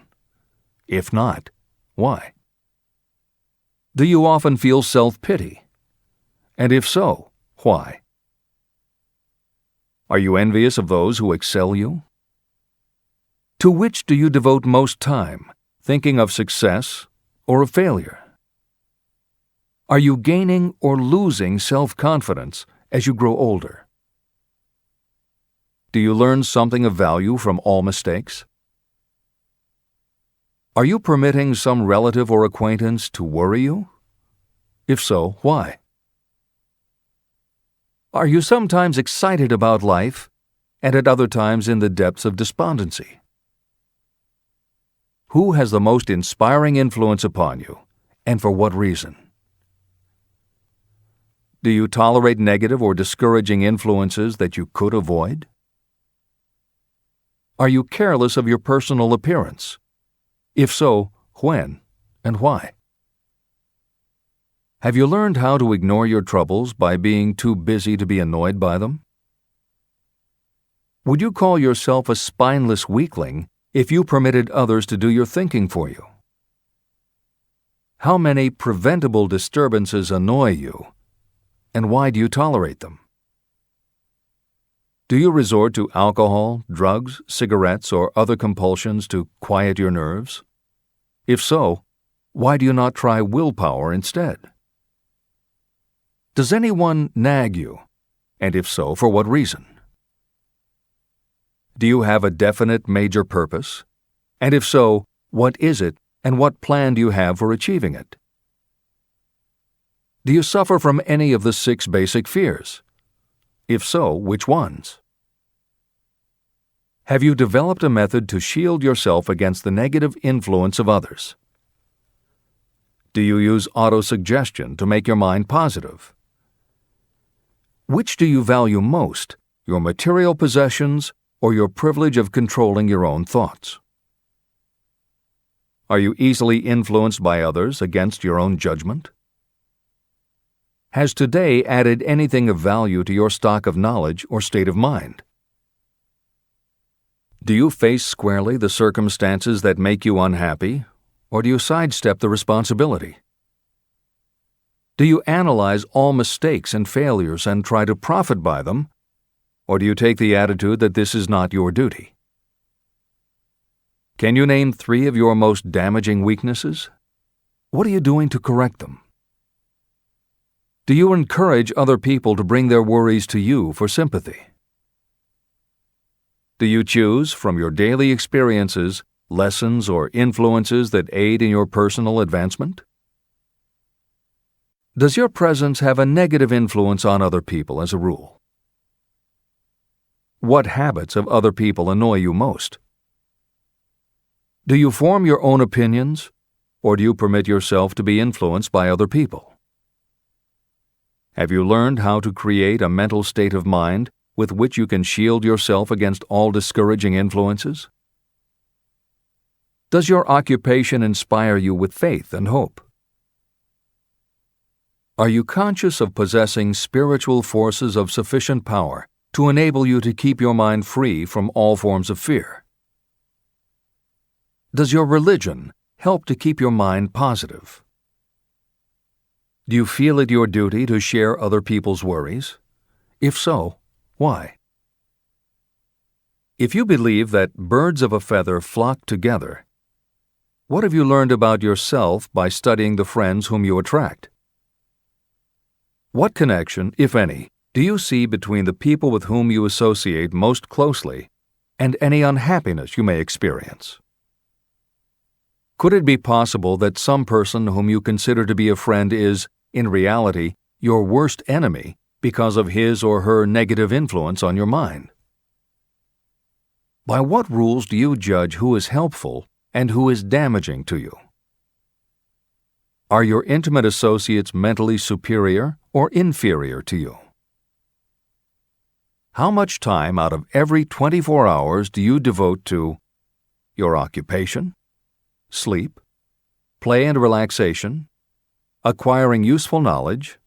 If not, why? Do you often feel self-pity? And if so, why? Are you envious of those who excel you? To which do you devote most time, thinking of success or of failure? Are you gaining or losing self-confidence as you grow older? Do you learn something of value from all mistakes? Are you permitting some relative or acquaintance to worry you? If so, why? Are you sometimes excited about life and at other times in the depths of despondency? Who has the most inspiring influence upon you, and for what reason? Do you tolerate negative or discouraging influences that you could avoid? Are you careless of your personal appearance? If so, when and why? Have you learned how to ignore your troubles by being too busy to be annoyed by them? Would you call yourself a spineless weakling if you permitted others to do your thinking for you? How many preventable disturbances annoy you, and why do you tolerate them? Do you resort to alcohol, drugs, cigarettes, or other compulsions to quiet your nerves? If so, why do you not try willpower instead? Does anyone nag you, and if so, for what reason? Do you have a definite major purpose? And if so, what is it, and what plan do you have for achieving it? Do you suffer from any of the 6 basic fears? If so, which ones? Have you developed a method to shield yourself against the negative influence of others? Do you use autosuggestion to make your mind positive? Which do you value most, your material possessions or your privilege of controlling your own thoughts? Are you easily influenced by others against your own judgment? Has today added anything of value to your stock of knowledge or state of mind? Do you face squarely the circumstances that make you unhappy, or do you sidestep the responsibility? Do you analyze all mistakes and failures and try to profit by them, or do you take the attitude that this is not your duty? Can you name 3 of your most damaging weaknesses? What are you doing to correct them? Do you encourage other people to bring their worries to you for sympathy? Do you choose, from your daily experiences, lessons or influences that aid in your personal advancement? Does your presence have a negative influence on other people as a rule? What habits of other people annoy you most? Do you form your own opinions, or do you permit yourself to be influenced by other people? Have you learned how to create a mental state of mind with which you can shield yourself against all discouraging influences? Does your occupation inspire you with faith and hope? Are you conscious of possessing spiritual forces of sufficient power to enable you to keep your mind free from all forms of fear? Does your religion help to keep your mind positive? Do you feel it your duty to share other people's worries? If so, why? If you believe that birds of a feather flock together, what have you learned about yourself by studying the friends whom you attract? What connection, if any, do you see between the people with whom you associate most closely and any unhappiness you may experience? Could it be possible that some person whom you consider to be a friend is, in reality, your worst enemy because of his or her negative influence on your mind? By what rules do you judge who is helpful and who is damaging to you? Are your intimate associates mentally superior or inferior to you? How much time out of every 24 hours do you devote to your occupation, sleep, play and relaxation, acquiring useful knowledge,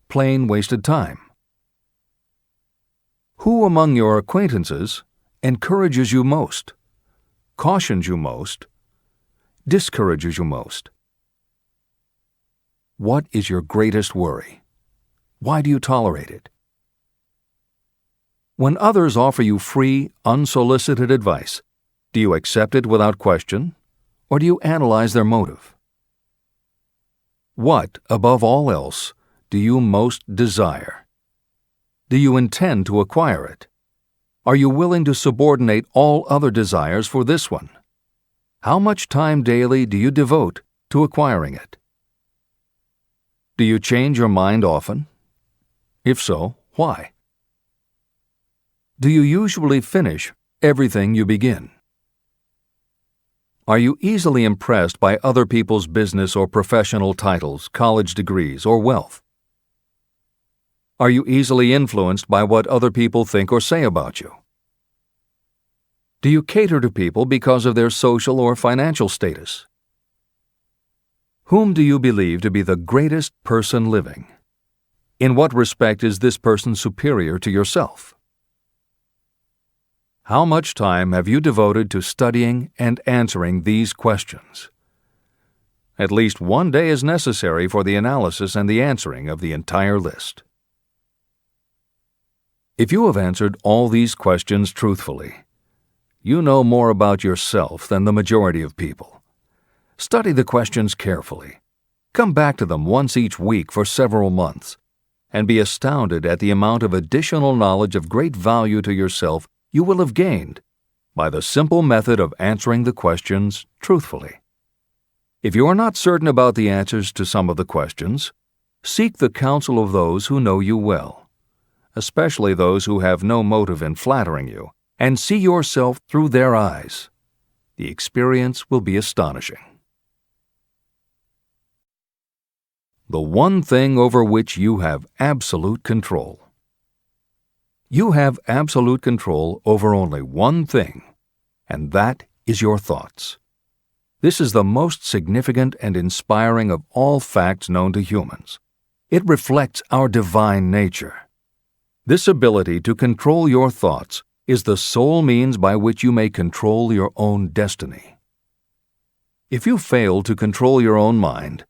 plain wasted time? Who among your acquaintances encourages you most, cautions you most, discourages you most? What is your greatest worry? Why do you tolerate it? When others offer you free, unsolicited advice, do you accept it without question, or do you analyze their motive? What, above all else, do you most desire? Do you intend to acquire it? Are you willing to subordinate all other desires for this one? How much time daily do you devote to acquiring it? Do you change your mind often? If so, why? Do you usually finish everything you begin? Are you easily impressed by other people's business or professional titles, college degrees, or wealth? Are you easily influenced by what other people think or say about you? Do you cater to people because of their social or financial status? Whom do you believe to be the greatest person living? In what respect is this person superior to yourself? How much time have you devoted to studying and answering these questions? At least one day is necessary for the analysis and the answering of the entire list. If you have answered all these questions truthfully, you know more about yourself than the majority of people. Study the questions carefully. Come back to them once each week for several months, and be astounded at the amount of additional knowledge of great value to yourself you will have gained by the simple method of answering the questions truthfully. If you are not certain about the answers to some of the questions, Seek the counsel of those who know you well, especially those who have no motive in flattering you, and see yourself through their eyes. The experience will be astonishing. The one thing over which you have absolute control. You have absolute control over only one thing, and that is your thoughts. This is the most significant and inspiring of all facts known to humans. It reflects our divine nature. This ability to control your thoughts is the sole means by which you may control your own destiny. If you fail to control your own mind,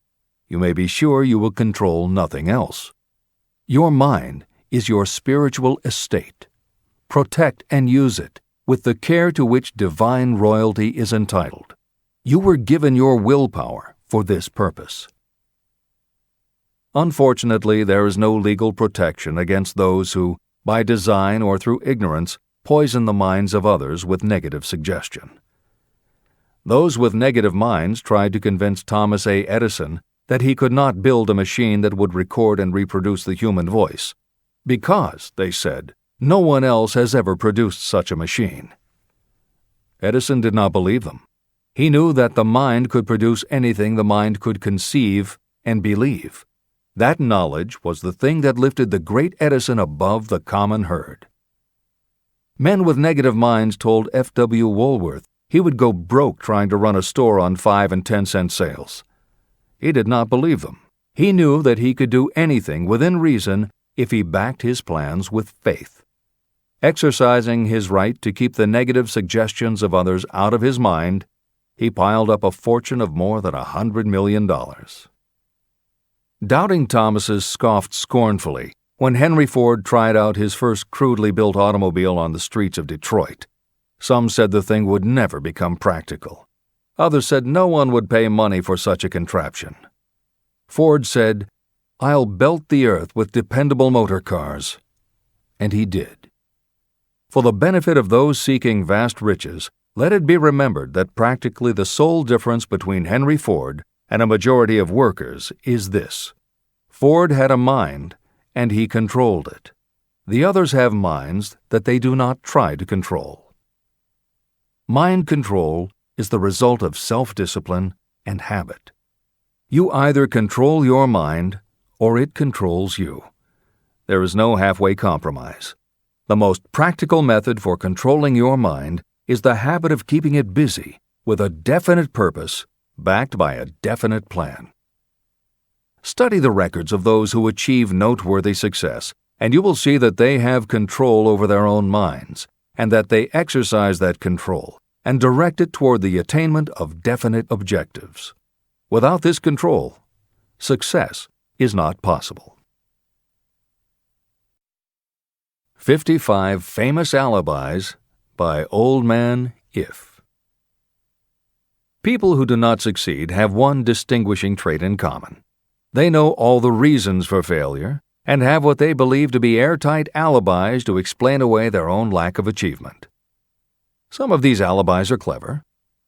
you may be sure you will control nothing else. Your mind is your spiritual estate. Protect and use it with the care to which divine royalty is entitled. You were given your willpower for this purpose. Unfortunately, there is no legal protection against those who, by design or through ignorance, poison the minds of others with negative suggestion. Those with negative minds tried to convince Thomas A. Edison that he could not build a machine that would record and reproduce the human voice, because, they said, no one else has ever produced such a machine. Edison did not believe them. He knew that the mind could produce anything the mind could conceive and believe. That knowledge was the thing that lifted the great Edison above the common herd. Men with negative minds told F.W. Woolworth he would go broke trying to run a store on 5 and 10-cent sales. He did not believe them. He knew that he could do anything within reason if he backed his plans with faith. Exercising his right to keep the negative suggestions of others out of his mind, he piled up a fortune of more than $100 million. Doubting Thomases scoffed scornfully when Henry Ford tried out his first crudely built automobile on the streets of Detroit. Some said the thing would never become practical. Others said no one would pay money for such a contraption. Ford said, "I'll belt the earth with dependable motor cars." And he did. For the benefit of those seeking vast riches, let it be remembered that practically the sole difference between Henry Ford and a majority of workers is this: Ford had a mind, and he controlled it. The others have minds that they do not try to control. Mind control is the result of self-discipline and habit. You either control your mind or it controls you. There is no halfway compromise. The most practical method for controlling your mind is the habit of keeping it busy with a definite purpose backed by a definite plan. Study the records of those who achieve noteworthy success, and you will see that they have control over their own minds, and that they exercise that control and direct it toward the attainment of definite objectives. Without this control, success is not possible. 55 Famous Alibis by Old Man If. People who do not succeed have one distinguishing trait in common. They know all the reasons for failure and have what they believe to be airtight alibis to explain away their own lack of achievement. Some of these alibis are clever,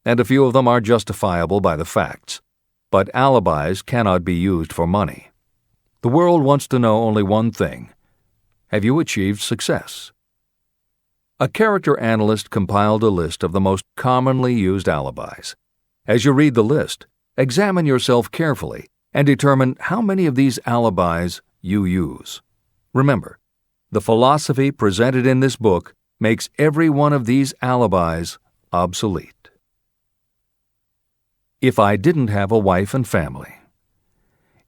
and a few of them are justifiable by the facts, but alibis cannot be used for money. The world wants to know only one thing: have you achieved success? A character analyst compiled a list of the most commonly used alibis. As you read the list, examine yourself carefully and determine how many of these alibis you use. Remember, the philosophy presented in this book makes every one of these alibis obsolete. If I didn't have a wife and family.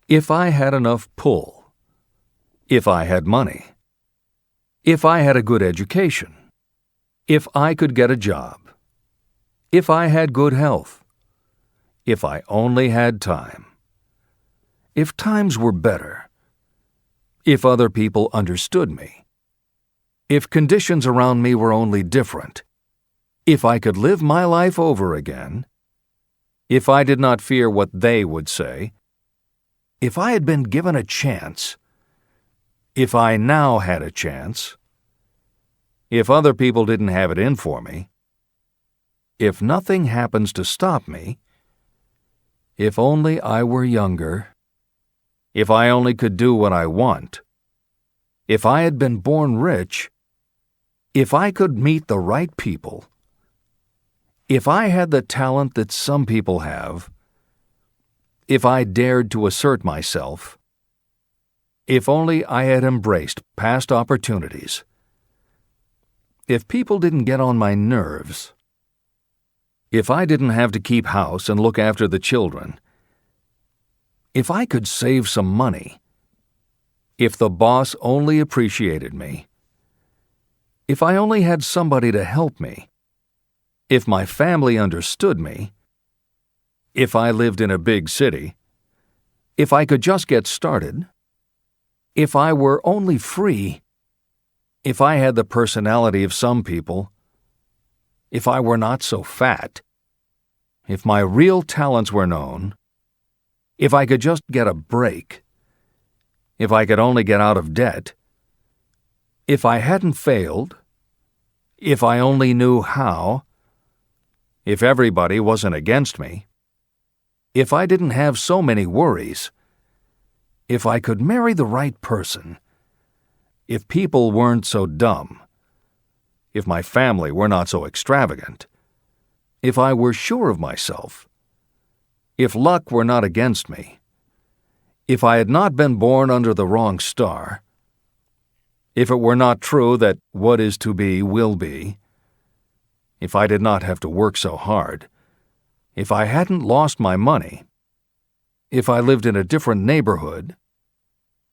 If I had enough pull. If I had money. If I had a good education. If I could get a job. If I had good health. If I only had time. If times were better. If other people understood me. If conditions around me were only different. If I could live my life over again. If I did not fear what they would say. If I had been given a chance. If I now had a chance. If other people didn't have it in for me. If nothing happens to stop me. If only I were younger. If I only could do what I want. If I had been born rich. If I could meet the right people. If I had the talent that some people have. If I dared to assert myself. If only I had embraced past opportunities. If people didn't get on my nerves. If I didn't have to keep house and look after the children. If I could save some money. If the boss only appreciated me. If I only had somebody to help me. If my family understood me. If I lived in a big city. If I could just get started. If I were only free. If I had the personality of some people. If I were not so fat. If my real talents were known. If I could just get a break. If I could only get out of debt. If I hadn't failed. If I only knew how. If everybody wasn't against me. If I didn't have so many worries. If I could marry the right person. If people weren't so dumb. If my family were not so extravagant. If I were sure of myself. If luck were not against me. If I had not been born under the wrong star. If it were not true that what is to be will be. If I did not have to work so hard. If I hadn't lost my money. If I lived in a different neighborhood.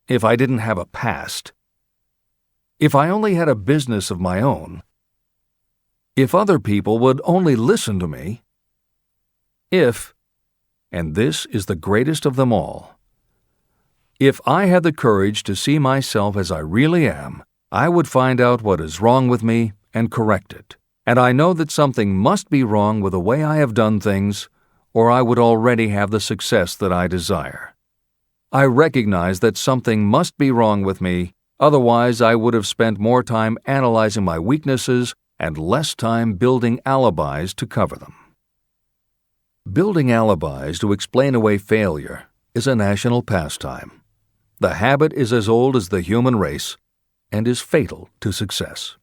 If I didn't have a past. If I only had a business of my own. If other people would only listen to me. If, and this is the greatest of them all, if I had the courage to see myself as I really am, I would find out what is wrong with me and correct it. And I know that something must be wrong with the way I have done things, or I would already have the success that I desire. I recognize that something must be wrong with me, otherwise I would have spent more time analyzing my weaknesses and less time building alibis to cover them. Building alibis to explain away failure is a national pastime. The habit is as old as the human race and is fatal to success.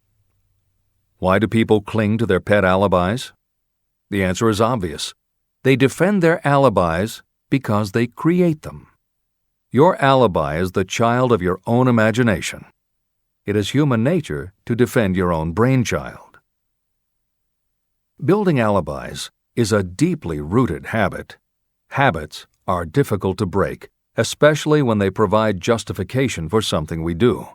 Why do people cling to their pet alibis? The answer is obvious. They defend their alibis because they create them. Your alibi is the child of your own imagination. It is human nature to defend your own brainchild. Building alibis is a deeply rooted habit. Habits are difficult to break, especially when they provide justification for something we do.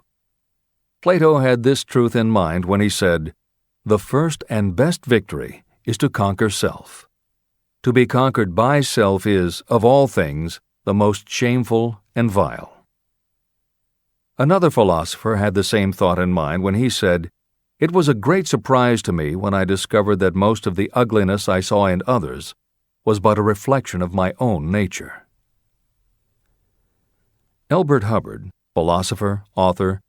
Plato had this truth in mind when he said, "The first and best victory is to conquer self. To be conquered by self is, of all things, the most shameful and vile." Another philosopher had the same thought in mind when he said, "It was a great surprise to me when I discovered that most of the ugliness I saw in others was but a reflection of my own nature." Elbert Hubbard, philosopher, author,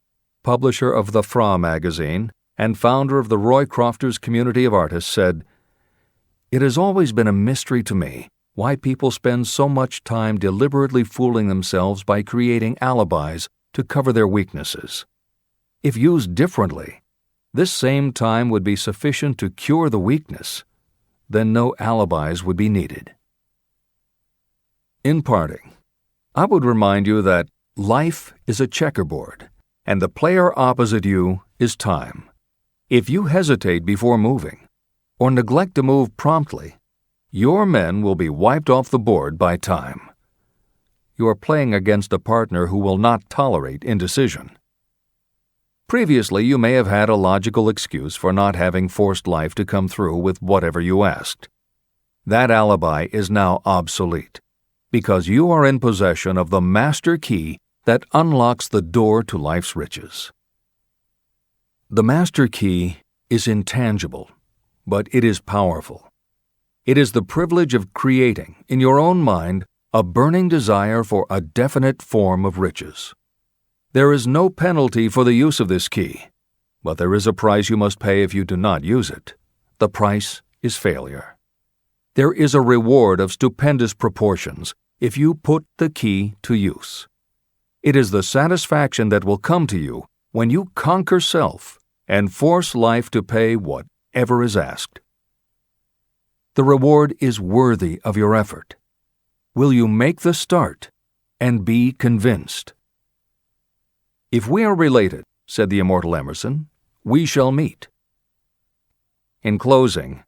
publisher of the Fra magazine, and founder of the Roy Crofters Community of Artists, said, "It has always been a mystery to me why people spend so much time deliberately fooling themselves by creating alibis to cover their weaknesses. If used differently, this same time would be sufficient to cure the weakness. Then no alibis would be needed." In parting, I would remind you that life is a checkerboard, and the player opposite you is time. If you hesitate before moving, or neglect to move promptly, your men will be wiped off the board by time. You are playing against a partner who will not tolerate indecision. Previously, you may have had a logical excuse for not having forced life to come through with whatever you asked. That alibi is now obsolete, because you are in possession of the master key that unlocks the door to life's riches. The master key is intangible, but it is powerful. It is the privilege of creating, in your own mind, a burning desire for a definite form of riches. There is no penalty for the use of this key, but there is a price you must pay if you do not use it. The price is failure. There is a reward of stupendous proportions if you put the key to use. It is the satisfaction that will come to you when you conquer self and force life to pay whatever is asked. The reward is worthy of your effort. Will you make the start and be convinced? If we are related, said the immortal Emerson, we shall meet. In closing,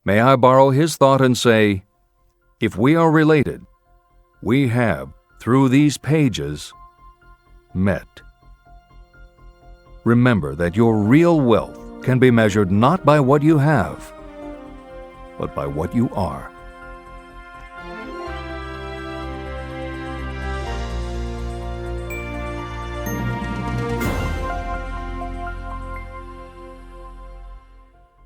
may I borrow his thought and say, if we are related, we have, through these pages, met. Remember that your real wealth can be measured not by what you have, but by what you are.